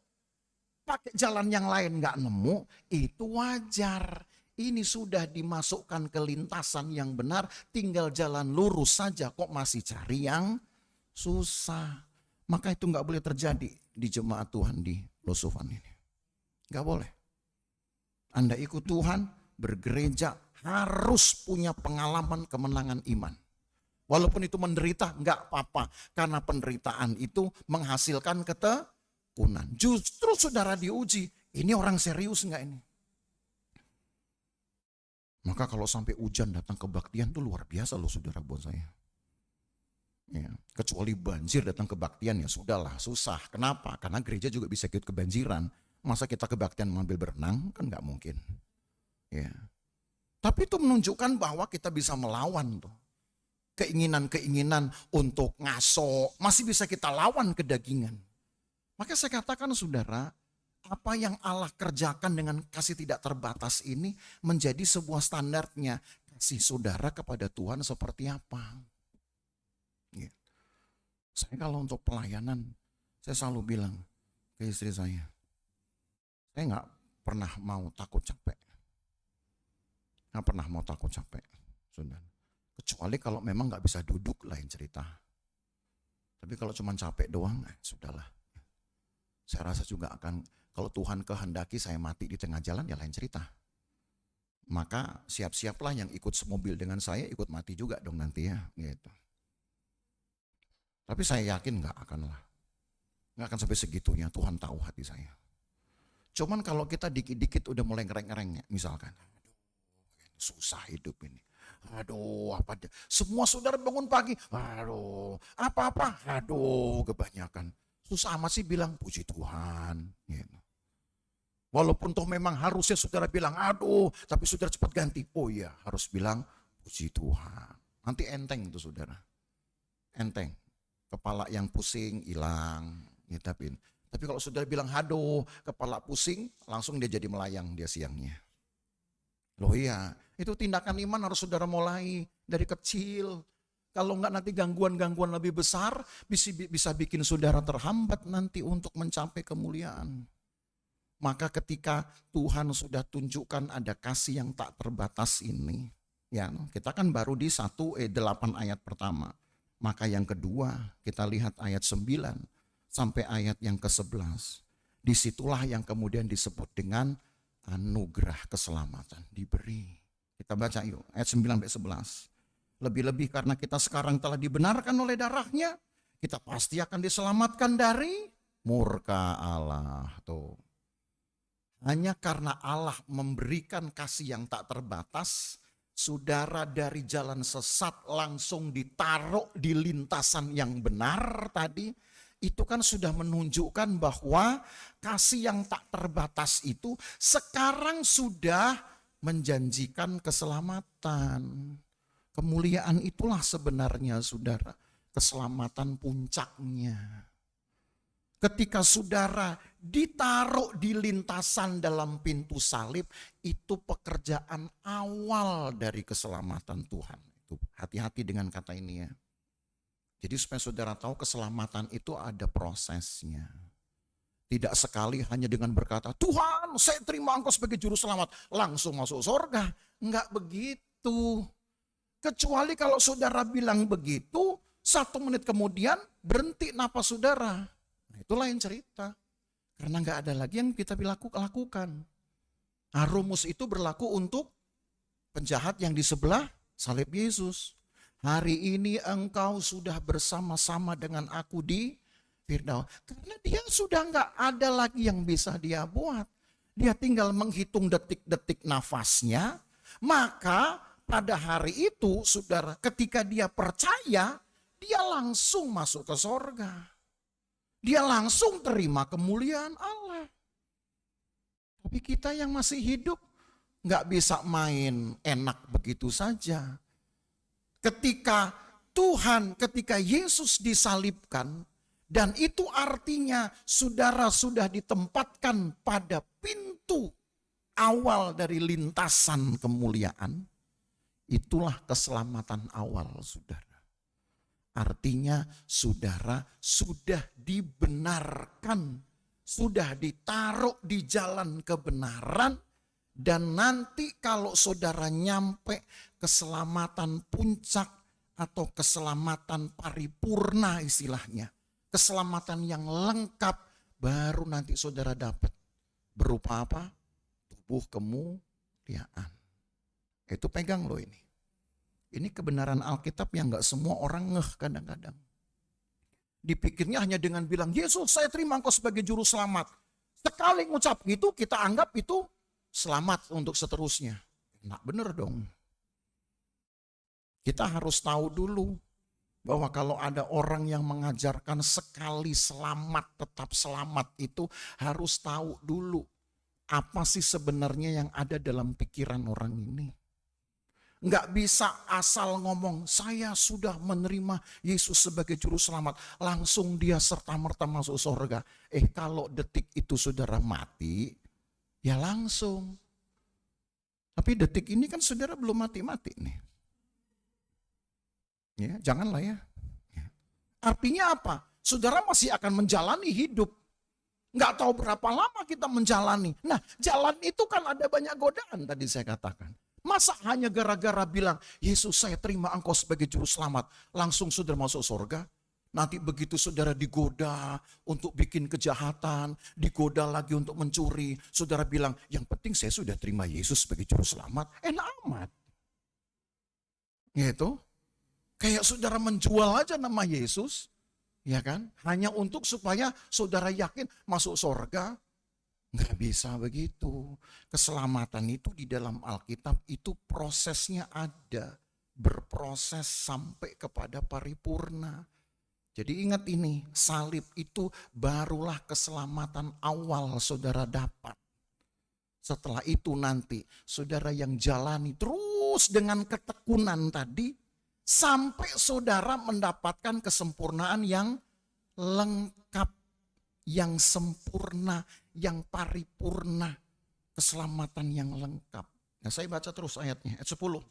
pakai jalan yang lain nggak nemu, itu wajar. Ini sudah dimasukkan ke lintasan yang benar, tinggal jalan lurus saja, kok masih cari yang susah. Maka itu nggak boleh terjadi di jemaat Tuhan di Losovan ini. Nggak boleh. Anda ikut Tuhan, bergereja harus punya pengalaman kemenangan iman. Walaupun itu menderita, nggak apa-apa. Karena penderitaan itu menghasilkan ketekunan. Justru saudara diuji, ini orang serius nggak ini? Maka kalau sampai hujan datang kebaktian itu luar biasa loh saudara buat saya. Ya, kecuali banjir datang kebaktian ya sudahlah, susah. Kenapa? Karena gereja juga bisa ikut kebanjiran. Masa kita kebaktian mengambil berenang? Kan nggak mungkin. Ya. Tapi itu menunjukkan bahwa kita bisa melawan tuh. Keinginan-keinginan untuk ngaso masih bisa kita lawan kedagingan. Maka saya katakan saudara, apa yang Allah kerjakan dengan kasih tidak terbatas ini menjadi sebuah standarnya. Kasih saudara kepada Tuhan seperti apa? Ya. Saya kalau untuk pelayanan, saya selalu bilang ke istri saya nggak pernah mau takut capek. Nggak pernah mau takut capek, saudara. Kecuali kalau memang nggak bisa duduk, lain cerita. Tapi kalau cuma capek doang, sudahlah. Saya rasa juga akan, kalau Tuhan kehendaki saya mati di tengah jalan, ya lain cerita. Maka siap-siaplah yang ikut semobil dengan saya, ikut mati juga dong nanti ya. Gitu. Tapi saya yakin nggak akan lah. Nggak akan sampai segitunya, Tuhan tahu hati saya. Cuman kalau kita dikit-dikit udah mulai ngereng-ngereng, misalkan. Susah hidup ini. Aduh, apa dia? Semua saudara bangun pagi. Aduh, apa-apa? Aduh, kebanyakan. Susah amat sih bilang puji Tuhan. Gitu. Walaupun toh memang harusnya saudara bilang aduh, tapi saudara cepat ganti. Oh iya, harus bilang puji Tuhan. Nanti enteng tuh saudara. Enteng. Kepala yang pusing hilang. Ya, tapi kalau saudara bilang aduh, kepala pusing, langsung dia jadi melayang dia siangnya. Loh iya, itu tindakan iman harus saudara mulai dari kecil. Kalau enggak nanti gangguan-gangguan lebih besar bisa bikin saudara terhambat nanti untuk mencapai kemuliaan. Maka ketika Tuhan sudah tunjukkan ada kasih yang tak terbatas ini, ya kita kan baru di 8 ayat pertama. Maka yang kedua kita lihat ayat 9 sampai ayat yang ke-11. Disitulah yang kemudian disebut dengan anugerah keselamatan diberi. Kita baca yuk ayat 9 sampai 11. Lebih-lebih karena kita sekarang telah dibenarkan oleh darahnya, kita pasti akan diselamatkan dari murka Allah. Tuh. Hanya karena Allah memberikan kasih yang tak terbatas, saudara dari jalan sesat langsung ditaruh di lintasan yang benar tadi. Itu kan sudah menunjukkan bahwa kasih yang tak terbatas itu sekarang sudah menjanjikan keselamatan. Kemuliaan itulah sebenarnya saudara, keselamatan puncaknya. Ketika saudara ditaruh di lintasan dalam pintu salib, itu pekerjaan awal dari keselamatan Tuhan. Itu hati-hati dengan kata ini ya. Jadi supaya saudara tahu keselamatan itu ada prosesnya. Tidak sekali hanya dengan berkata, Tuhan saya terima Engkau sebagai juru selamat, langsung masuk surga. Enggak begitu. Kecuali kalau saudara bilang begitu, 1 menit kemudian berhenti napas saudara. Nah, itu lain cerita. Karena enggak ada lagi yang kita lakukan. Nah, rumus itu berlaku untuk penjahat yang di sebelah salib Yesus. Hari ini engkau sudah bersama-sama dengan aku di Firdaus. Karena dia sudah enggak ada lagi yang bisa dia buat. Dia tinggal menghitung detik-detik nafasnya. Maka pada hari itu saudara ketika dia percaya, dia langsung masuk ke sorga. Dia langsung terima kemuliaan Allah. Tapi kita yang masih hidup enggak bisa main enak begitu saja. Ketika Tuhan ketika Yesus disalibkan, dan itu artinya saudara sudah ditempatkan pada pintu awal dari lintasan kemuliaan, itulah keselamatan awal saudara. Artinya saudara sudah dibenarkan, sudah ditaruh di jalan kebenaran, dan nanti kalau saudara nyampe keselamatan puncak atau keselamatan paripurna istilahnya, keselamatan yang lengkap, baru nanti saudara dapat. Berupa apa? Tubuh kemuliaan. Itu pegang loh ini. Ini kebenaran Alkitab yang gak semua orang ngeh kadang-kadang. Dipikirnya hanya dengan bilang, Yesus saya terima engkau sebagai juru selamat. Sekali ngucap gitu kita anggap itu selamat untuk seterusnya. Nggak bener dong. Kita harus tahu dulu bahwa kalau ada orang yang mengajarkan sekali selamat tetap selamat, itu harus tahu dulu apa sih sebenarnya yang ada dalam pikiran orang ini. Nggak bisa asal ngomong saya sudah menerima Yesus sebagai juru selamat, langsung dia serta-merta masuk surga. Kalau detik itu saudara mati, ya langsung. Tapi detik ini kan saudara belum mati-mati nih. Ya, janganlah ya. Artinya apa? Saudara masih akan menjalani hidup. Nggak tahu berapa lama kita menjalani. Nah, jalan itu kan ada banyak godaan tadi saya katakan. Masa hanya gara-gara bilang, Yesus saya terima engkau sebagai juru selamat, langsung saudara masuk surga? Nanti begitu saudara digoda untuk bikin kejahatan, digoda lagi untuk mencuri, saudara bilang, yang penting saya sudah terima Yesus sebagai juru selamat. Enak amat. Gitu. Kayak saudara menjual aja nama Yesus, ya kan? Hanya untuk supaya saudara yakin masuk surga. Nggak bisa begitu. Keselamatan itu di dalam Alkitab itu prosesnya ada. Berproses sampai kepada paripurna. Jadi ingat ini, salib itu barulah keselamatan awal saudara dapat. Setelah itu nanti saudara yang jalani terus dengan ketekunan tadi, sampai saudara mendapatkan kesempurnaan yang lengkap, yang sempurna, yang paripurna, keselamatan yang lengkap. Nah, saya baca terus ayatnya, ayat 10.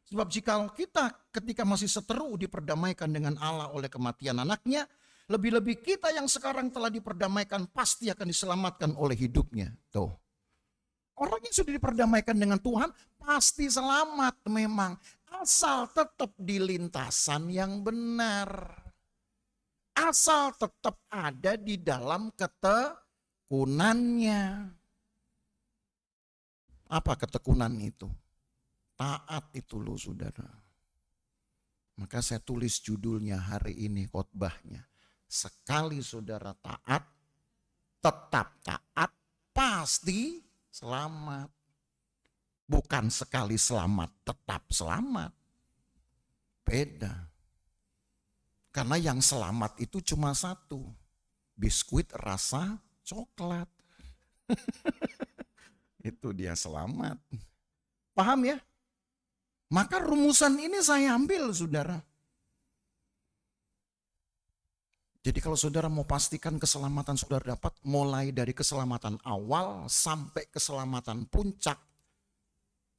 Sebab jika kita ketika masih seteru diperdamaikan dengan Allah oleh kematian anaknya, lebih-lebih kita yang sekarang telah diperdamaikan pasti akan diselamatkan oleh hidupnya. Tuh. Orang yang sudah diperdamaikan dengan Tuhan pasti selamat memang. Asal tetap di lintasan yang benar. Asal tetap ada di dalam ketekunannya. Apa ketekunan itu? Taat itu loh saudara. Maka saya tulis judulnya hari ini khotbahnya. Sekali saudara taat, tetap taat, pasti selamat. Bukan sekali selamat, tetap selamat. Beda. Karena yang selamat itu cuma satu. Biskuit rasa coklat. Itu dia selamat. Paham ya? Maka rumusan ini saya ambil saudara. Jadi kalau saudara mau pastikan keselamatan saudara dapat, mulai dari keselamatan awal sampai keselamatan puncak,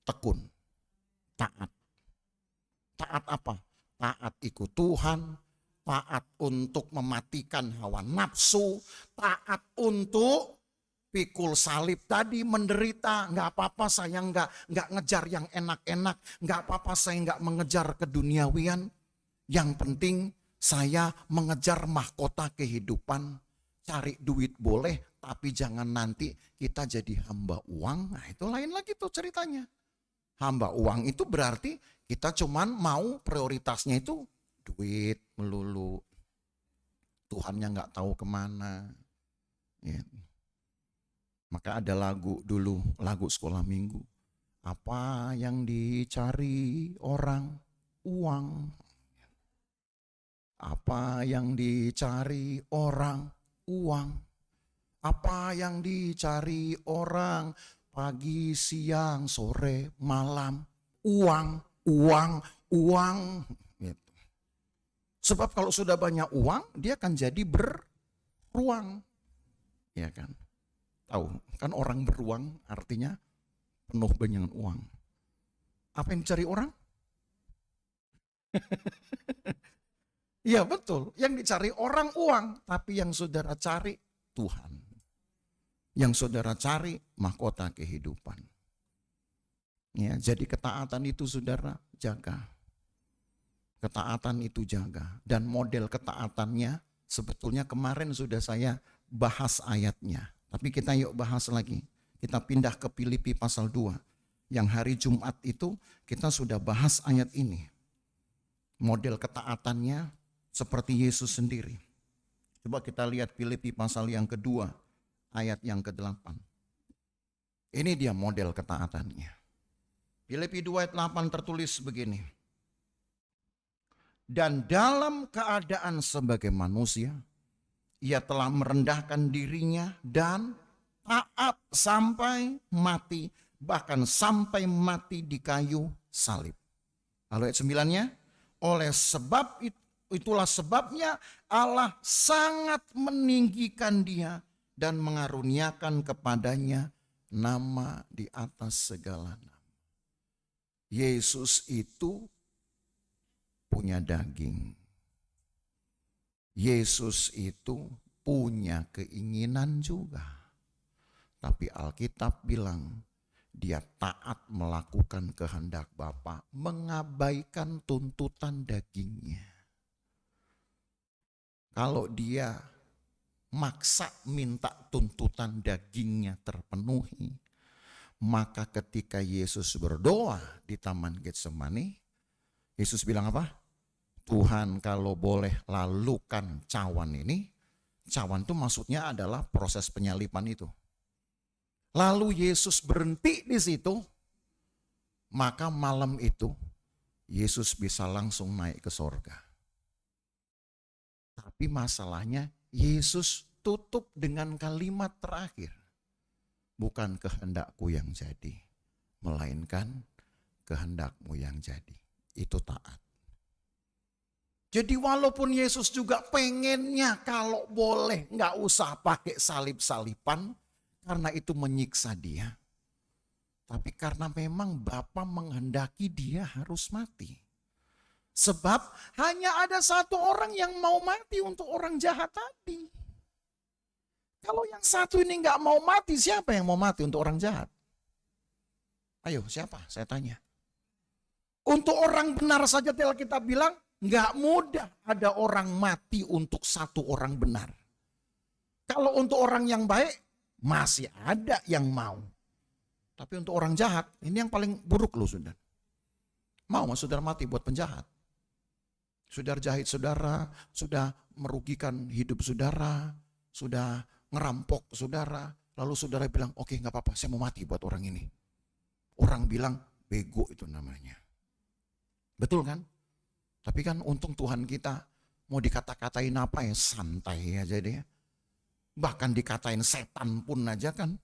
tekun, taat. Taat apa? Taat ikut Tuhan, taat untuk mematikan hawa nafsu, taat untuk pikul salib tadi, menderita, nggak apa-apa saya nggak ngejar yang enak-enak, nggak apa-apa saya nggak mengejar keduniawian. Yang penting saya mengejar mahkota kehidupan, cari duit boleh, tapi jangan nanti kita jadi hamba uang. Nah itu lain lagi tuh ceritanya. Hamba uang itu berarti kita cuman mau prioritasnya itu duit melulu. Tuhannya nggak tahu kemana. Ya. Maka ada lagu dulu, lagu sekolah minggu. Apa yang dicari orang? Uang. Apa yang dicari orang? Uang. Apa yang dicari orang? Pagi, siang, sore, malam. Uang, uang, uang. Gitu. Sebab kalau sudah banyak uang, dia akan jadi beruang. Ya kan? Tahu, kan orang beruang artinya penuh dengan uang. Apa yang dicari orang? Iya betul, yang dicari orang uang, tapi yang saudara cari Tuhan. Yang saudara cari mahkota kehidupan. Ya, jadi ketaatan itu saudara jaga. Ketaatan itu jaga. Dan model ketaatannya sebetulnya kemarin sudah saya bahas ayatnya. Tapi kita yuk bahas lagi. Kita pindah ke Filipi pasal 2. Yang hari Jumat itu kita sudah bahas ayat ini. Model ketaatannya seperti Yesus sendiri. Coba kita lihat Filipi pasal yang kedua, ayat yang ke-8. Ini dia model ketaatannya. Filipi 2 ayat 8 tertulis begini. Dan dalam keadaan sebagai manusia, ia telah merendahkan dirinya dan taat sampai mati, bahkan sampai mati di kayu salib. Lalu ayat 9-nya, oleh sebab itulah sebabnya Allah sangat meninggikan dia dan mengaruniakan kepadanya nama di atas segala nama. Yesus itu punya daging. Yesus itu punya keinginan juga. Tapi Alkitab bilang dia taat melakukan kehendak Bapa, mengabaikan tuntutan dagingnya. Kalau dia maksa minta tuntutan dagingnya terpenuhi, maka ketika Yesus berdoa di Taman Getsemani, Yesus bilang apa? Tuhan kalau boleh lalukan cawan ini. Cawan itu maksudnya adalah proses penyalipan itu. Lalu Yesus berhenti di situ, maka malam itu Yesus bisa langsung naik ke sorga. Tapi masalahnya Yesus tutup dengan kalimat terakhir. Bukan kehendakku yang jadi, melainkan kehendakmu yang jadi. Itu taat. Jadi walaupun Yesus juga pengennya kalau boleh nggak usah pakai salib-salipan, karena itu menyiksa dia. Tapi karena memang Bapa menghendaki dia harus mati. Sebab hanya ada satu orang yang mau mati untuk orang jahat tadi. Kalau yang satu ini nggak mau mati, siapa yang mau mati untuk orang jahat? Ayo siapa? Saya tanya. Untuk orang benar saja kita bilang, nggak mudah ada orang mati untuk satu orang benar. Kalau untuk orang yang baik, masih ada yang mau. Tapi untuk orang jahat, ini yang paling buruk loh saudara. Mau saudara mati buat penjahat? Saudara jahit saudara, sudah merugikan hidup saudara, sudah ngerampok saudara. Lalu saudara bilang, oke nggak apa-apa, saya mau mati buat orang ini. Orang bilang, bego itu namanya. Betul kan? Tapi kan untung Tuhan kita mau dikata-katain apa ya, santai aja deh. Bahkan dikatain setan pun aja kan.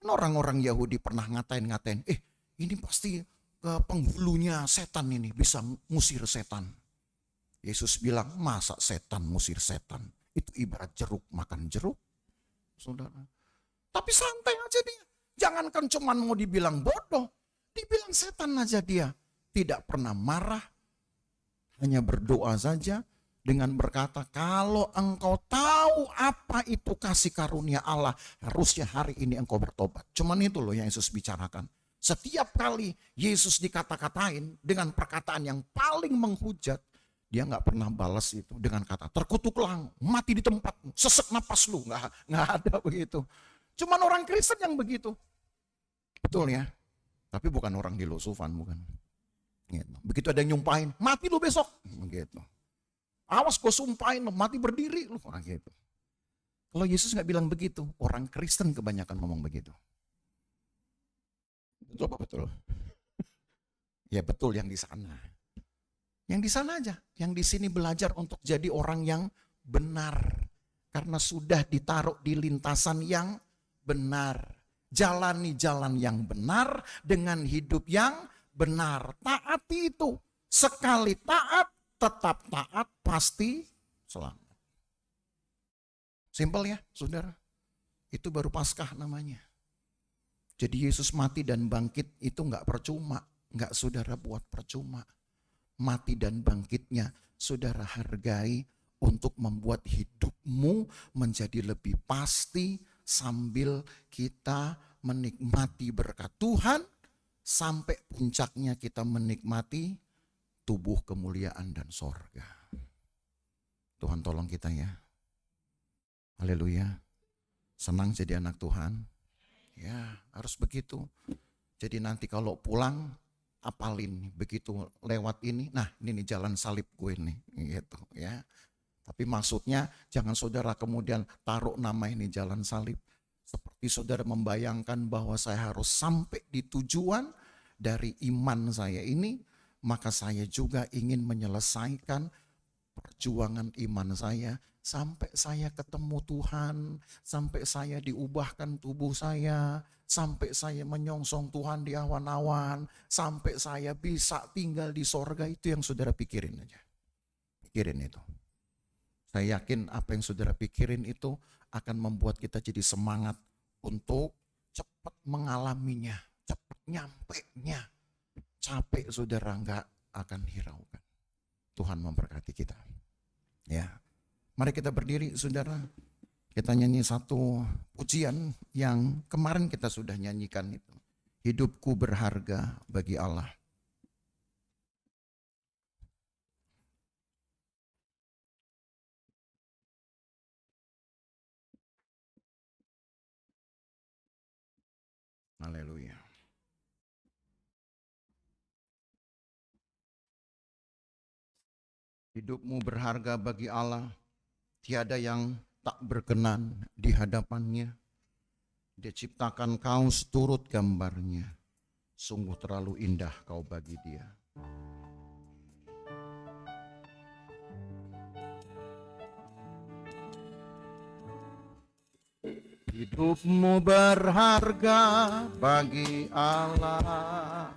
Orang-orang Yahudi pernah ngatain, ini pasti penghulunya setan ini bisa ngusir setan. Yesus bilang, masa setan ngusir setan? Itu ibarat jeruk makan jeruk, saudara. Tapi santai aja dia. Jangankan cuman mau dibilang bodoh, dibilang setan aja dia. Tidak pernah marah, hanya berdoa saja dengan berkata, kalau engkau tahu apa itu kasih karunia Allah, harusnya hari ini engkau bertobat. Cuman itu loh yang Yesus bicarakan. Setiap kali Yesus dikata-katain dengan perkataan yang paling menghujat, dia nggak pernah balas itu dengan kata terkutuklah, mati di tempat, sesek napas lu, nggak ada begitu. Cuman orang Kristen yang begitu, betul ya. Tapi bukan orang di Lusufan, bukan. Gitu. Begitu ada yang nyumpahin, mati lu besok, gitu. Awas gue sumpahin, mati berdiri lu, gitu. Kalau Yesus nggak bilang begitu, orang Kristen kebanyakan ngomong begitu. Betul apa betul? Ya betul yang di sana. Yang di sana aja, yang di sini belajar untuk jadi orang yang benar. Karena sudah ditaruh di lintasan yang benar. Jalani jalan yang benar dengan hidup yang benar. Taati itu. Sekali taat, tetap taat, pasti selamat. Simpel ya, saudara. Itu baru Paskah namanya. Jadi Yesus mati dan bangkit itu nggak percuma, nggak saudara buat percuma. Mati dan bangkitnya saudara hargai untuk membuat hidupmu menjadi lebih pasti sambil kita menikmati berkat Tuhan sampai puncaknya kita menikmati tubuh kemuliaan dan sorga. Tuhan tolong kita ya. Haleluya. Senang jadi anak Tuhan. Ya harus begitu. Jadi nanti kalau pulang apalin begitu lewat ini. Nah ini nih jalan salib gue nih gitu ya. Tapi maksudnya jangan saudara kemudian taruh nama ini jalan salib. Seperti saudara membayangkan bahwa saya harus sampai di tujuan dari iman saya ini, maka saya juga ingin menyelesaikan perjuangan iman saya sampai saya ketemu Tuhan, sampai saya diubahkan tubuh saya, sampai saya menyongsong Tuhan di awan-awan, sampai saya bisa tinggal di sorga. Itu yang saudara pikirin aja. Pikirin itu. Saya yakin apa yang saudara pikirin itu akan membuat kita jadi semangat untuk cepat mengalaminya, cepat nyampenya. Capek saudara nggak akan hiraukan. Tuhan memberkati kita. Ya, mari kita berdiri saudara. Kita nyanyi satu pujian yang kemarin kita sudah nyanyikan itu. Hidupku berharga bagi Allah. Haleluya. Hidupmu berharga bagi Allah. Tiada yang tak berkenan di hadapannya. Dia ciptakan kau seturut gambarnya. Sungguh terlalu indah kau bagi dia. Hidupmu berharga bagi Allah.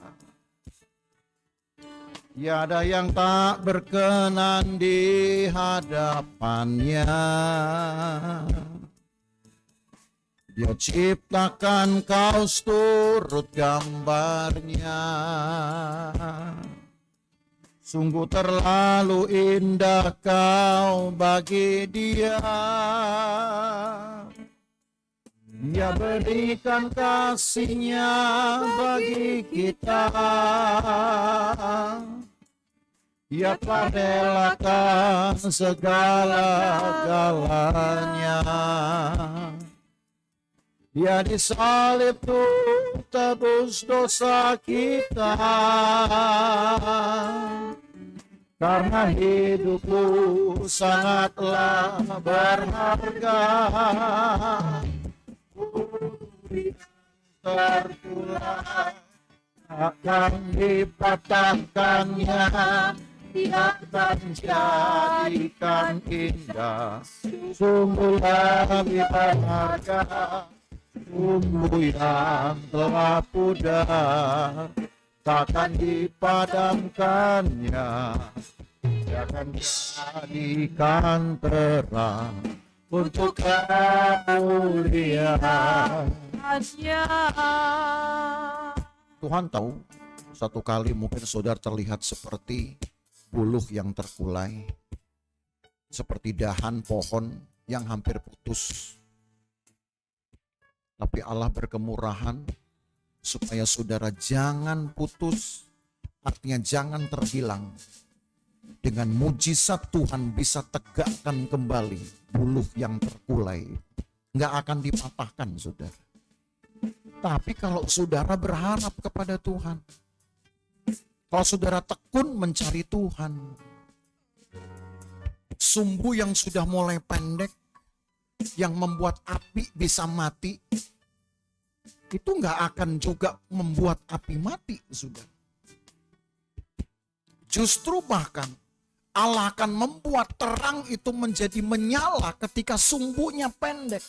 Tiada yang tak berkenan di hadapannya. Dia ciptakan kau seturut gambarnya. Sungguh terlalu indah kau bagi dia. Dia berikan kasihnya bagi kita. Dia telah relakan segala-galanya. Dia disalib untuk tebus dosa kita. Karena hidupku sangatlah berharga. Tertulah akan dipatahkannya. Dia akan jadikan indah. Sungguhlah lebih berharga sumbu yang telah pudar. Takkan dipadamkannya. Dia akan jadikan terang untuk kemuliaan. Tuhan tahu, satu kali mungkin saudara terlihat seperti buluh yang terkulai, seperti dahan pohon yang hampir putus. Tapi Allah berkemurahan supaya saudara jangan putus, artinya jangan terhilang. Dengan mujizat Tuhan bisa tegakkan kembali buluh yang terkulai. Nggak akan dipatahkan saudara. Tapi kalau saudara berharap kepada Tuhan, kalau saudara tekun mencari Tuhan, sumbu yang sudah mulai pendek, yang membuat api bisa mati, itu nggak akan juga membuat api mati, saudara. Justru bahkan Allah akan membuat terang itu menjadi menyala ketika sumbunya pendek.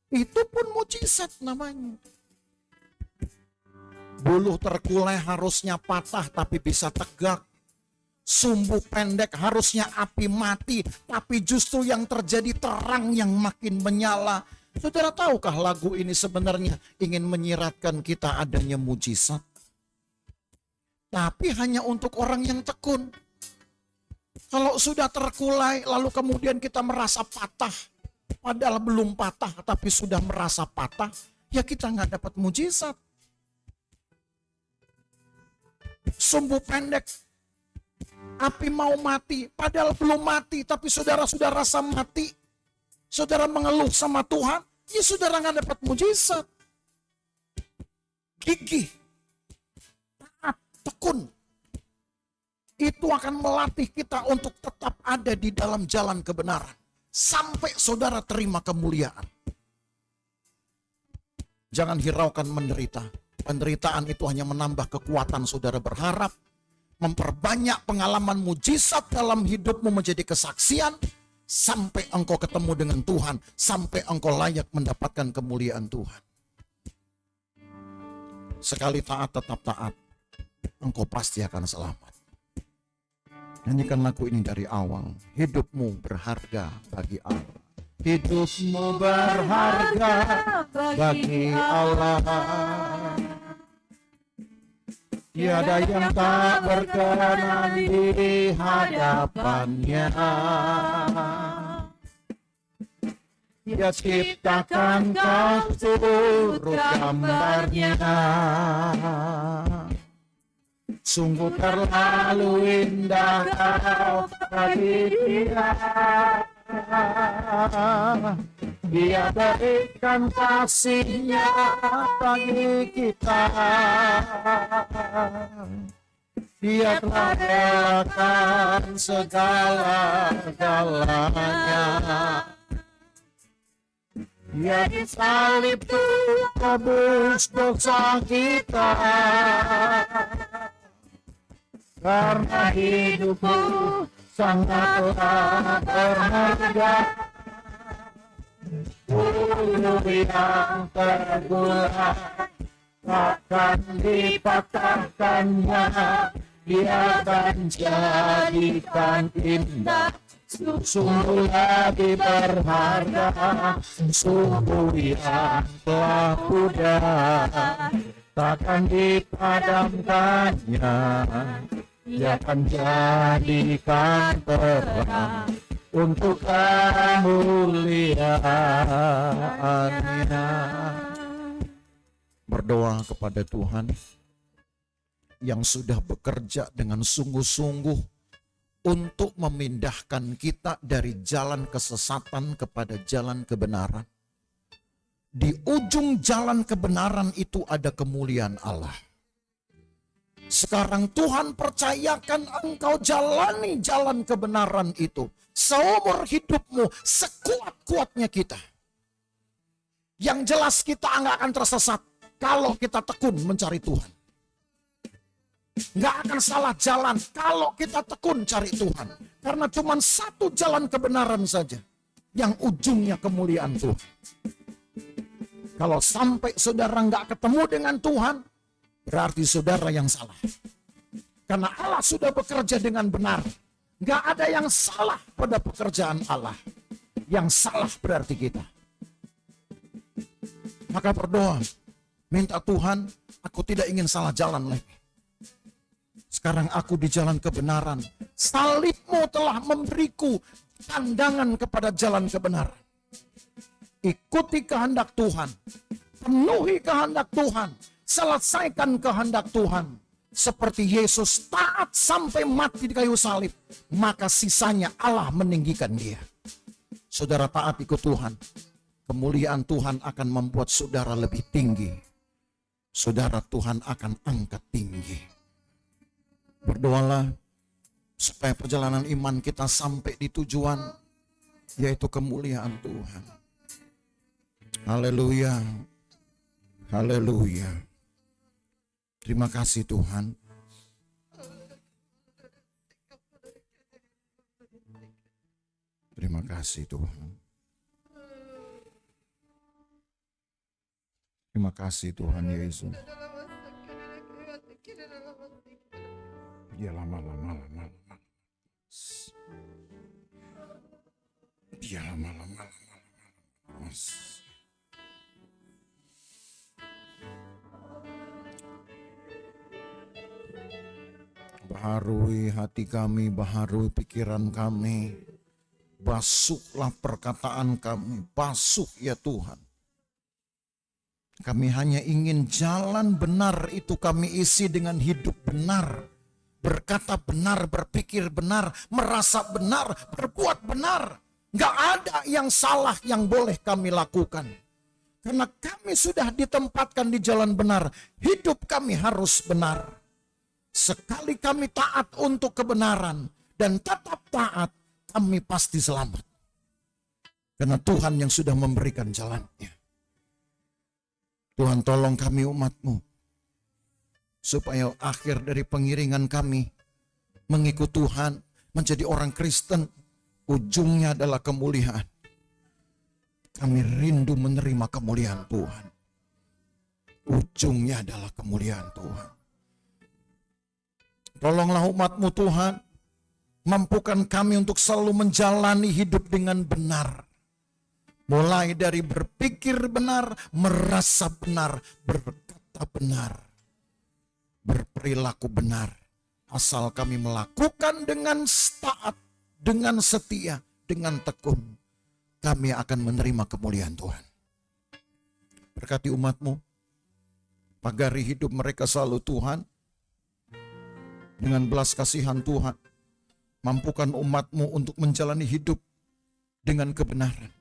Itu pun mujizat namanya. Buluh terkulai harusnya patah tapi bisa tegak. Sumbu pendek harusnya api mati, tapi justru yang terjadi terang yang makin menyala. Saudara, tahukah lagu ini sebenarnya ingin menyiratkan kita adanya mujizat? Tapi hanya untuk orang yang tekun. Kalau sudah terkulai lalu kemudian kita merasa patah, padahal belum patah tapi sudah merasa patah, ya kita nggak dapat mujizat. Sumbu pendek, api mau mati, padahal belum mati, tapi saudara sudah rasa mati. Saudara mengeluh sama Tuhan, ya saudara nggak dapat mujizat. Gigih, taat, tekun, itu akan melatih kita untuk tetap ada di dalam jalan kebenaran. Sampai saudara terima kemuliaan. Jangan hiraukan menderita. Penderitaan itu hanya menambah kekuatan saudara berharap, memperbanyak pengalaman mujizat dalam hidupmu menjadi kesaksian, sampai engkau ketemu dengan Tuhan, sampai engkau layak mendapatkan kemuliaan Tuhan. Sekali taat tetap taat, engkau pasti akan selamat. Nyanyikan lagu ini dari awal. Hidupmu berharga bagi Allah. Hidupmu berharga bagi Allah. Tiada yang tak berkenan di hadapannya. Dia ciptakan kau turut gambarnya. Sungguh terlalu indah kau bagi dia. Dia berikan kasihnya bagi kita. Dia telah relakan segala-galanya. Dia disalib untuk tebus dosa kita. Karena hidupku sangatlah berharga. Ulu yang tergulai takkan dipatahkannya. Dia akan jadikan indah. Sungguh lagi berharga. Sungguh yang telah pudar takkan dipadamkannya. Dia akan jadikan terang untuk kemuliaan-Nya. Berdoa kepada Tuhan yang sudah bekerja dengan sungguh-sungguh untuk memindahkan kita dari jalan kesesatan kepada jalan kebenaran. Di ujung jalan kebenaran itu ada kemuliaan Allah. Sekarang Tuhan percayakan engkau jalani jalan kebenaran itu seumur hidupmu, sekuat-kuatnya kita. Yang jelas kita nggak akan tersesat kalau kita tekun mencari Tuhan. Nggak akan salah jalan kalau kita tekun cari Tuhan. Karena cuma satu jalan kebenaran saja yang ujungnya kemuliaan Tuhan. Kalau sampai saudara nggak ketemu dengan Tuhan, berarti saudara yang salah. Karena Allah sudah bekerja dengan benar. Nggak ada yang salah pada pekerjaan Allah. Yang salah berarti kita. Maka berdoa, minta Tuhan, aku tidak ingin salah jalan lagi. Sekarang aku di jalan kebenaran. Salibmu telah memberiku pandangan kepada jalan kebenaran. Ikuti kehendak Tuhan. Penuhi kehendak Tuhan. Selesaikan kehendak Tuhan. Seperti Yesus taat sampai mati di kayu salib. Maka sisanya Allah meninggikan dia. Saudara taat ikut Tuhan. Kemuliaan Tuhan akan membuat saudara lebih tinggi. Saudara Tuhan akan angkat tinggi. Berdoalah supaya perjalanan iman kita sampai di tujuan, yaitu kemuliaan Tuhan. Haleluya. Haleluya. Terima kasih Tuhan. Terima kasih Tuhan. Terima kasih Tuhan Yesus. Ya lama. Baharui hati kami, baharui pikiran kami. Basuhlah perkataan kami, basuh ya Tuhan. Kami hanya ingin jalan benar itu kami isi dengan hidup benar. Berkata benar, berpikir benar, merasa benar, berbuat benar. Gak ada yang salah yang boleh kami lakukan. Karena kami sudah ditempatkan di jalan benar, hidup kami harus benar. Sekali kami taat untuk kebenaran dan tetap taat, kami pasti selamat. Karena Tuhan yang sudah memberikan jalannya. Tuhan tolong kami umat-Mu. Supaya akhir dari pengiringan kami mengikut Tuhan, menjadi orang Kristen, ujungnya adalah kemuliaan. Kami rindu menerima kemuliaan Tuhan. Ujungnya adalah kemuliaan Tuhan. Tolonglah umat-Mu Tuhan, mampukan kami untuk selalu menjalani hidup dengan benar. Mulai dari berpikir benar, merasa benar, berkata benar, berperilaku benar. Asal kami melakukan dengan taat, dengan setia, dengan tekun, kami akan menerima kemuliaan Tuhan. Berkati umat-Mu, pagari hidup mereka selalu Tuhan, dengan belas kasihan Tuhan. Mampukan umat-Mu untuk menjalani hidup dengan kebenaran.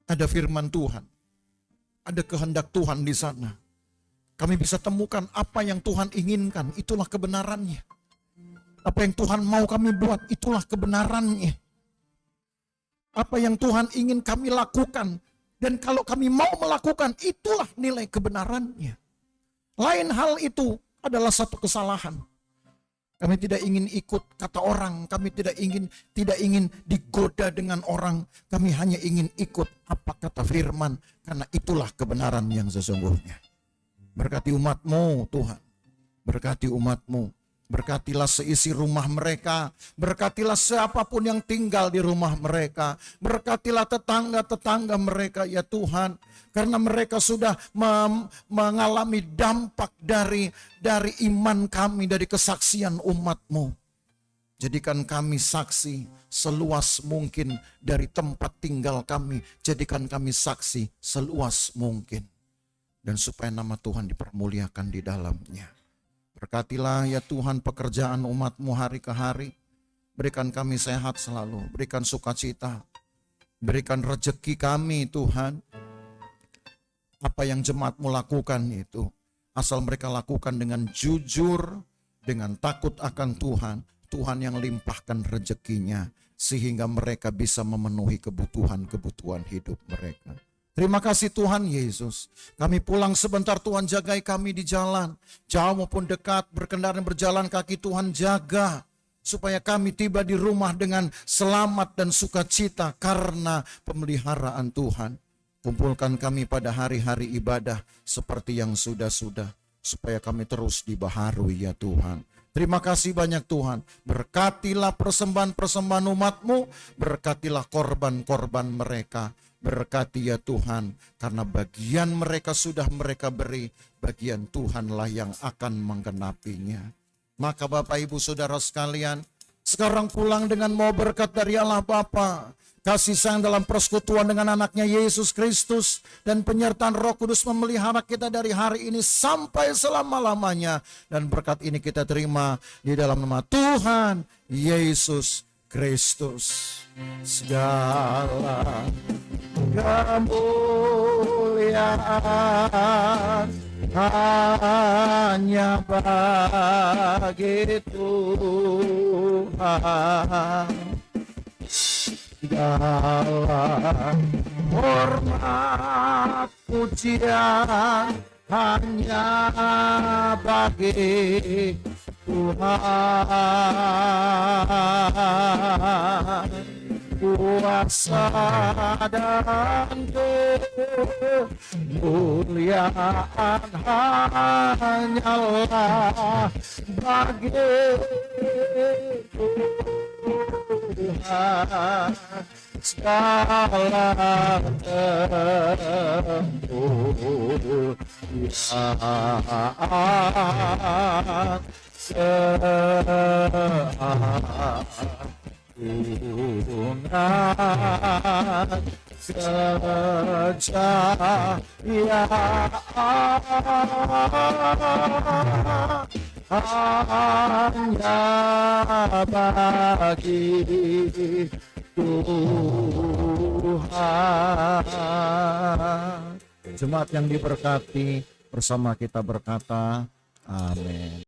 Ada firman Tuhan, ada kehendak Tuhan di sana. Kami bisa temukan apa yang Tuhan inginkan, itulah kebenarannya. Apa yang Tuhan mau kami buat, itulah kebenarannya. Apa yang Tuhan ingin kami lakukan, dan kalau kami mau melakukan, itulah nilai kebenarannya. Lain hal itu adalah satu kesalahan. Kami tidak ingin ikut kata orang, kami tidak ingin digoda dengan orang. Kami hanya ingin ikut apa kata firman, karena itulah kebenaran yang sesungguhnya. Berkati umat-Mu Tuhan, berkati umat-Mu. Berkatilah seisi rumah mereka, berkatilah siapapun yang tinggal di rumah mereka, berkatilah tetangga-tetangga mereka ya Tuhan. Karena mereka sudah mengalami dampak dari iman kami, dari kesaksian umat-Mu. Jadikan kami saksi seluas mungkin dari tempat tinggal kami. Jadikan kami saksi seluas mungkin. Dan supaya nama Tuhan dipermuliakan di dalamnya. Berkatilah ya Tuhan pekerjaan umat-Mu hari ke hari. Berikan kami sehat selalu, berikan sukacita. Berikan rezeki kami Tuhan. Apa yang jemaat-Mu lakukan itu, asal mereka lakukan dengan jujur, dengan takut akan Tuhan, Tuhan yang limpahkan rezekinya, sehingga mereka bisa memenuhi kebutuhan-kebutuhan hidup mereka. Terima kasih Tuhan Yesus. Kami pulang sebentar, Tuhan jagai kami di jalan, jauh maupun dekat, berkendaraan berjalan kaki Tuhan jaga, supaya kami tiba di rumah dengan selamat dan sukacita karena pemeliharaan Tuhan. Kumpulkan kami pada hari-hari ibadah seperti yang sudah-sudah, supaya kami terus dibaharui ya Tuhan. Terima kasih banyak Tuhan. Berkatilah persembahan-persembahan umat-Mu, berkatilah korban-korban mereka. Berkati ya Tuhan, karena bagian mereka sudah mereka beri, bagian Tuhanlah yang akan menggenapinya. Maka Bapak Ibu Saudara sekalian, sekarang pulang dengan mau berkat dari Allah Bapa, kasih sayang dalam persekutuan dengan anaknya Yesus Kristus, dan penyertaan Roh Kudus memelihara kita dari hari ini sampai selama-lamanya. Dan berkat ini kita terima di dalam nama Tuhan Yesus Kristus. Segala kemuliaan hanya bagi Tuhan. Segala hormat pujian hanya bagi Tuhan. Kuasa dan kemuliaan hanyalah bagi Tuhan. segala kemuliaan keagungan kejayaan hanya bagi Tuhan. Jemaat yang diberkati, bersama kita berkata, amin.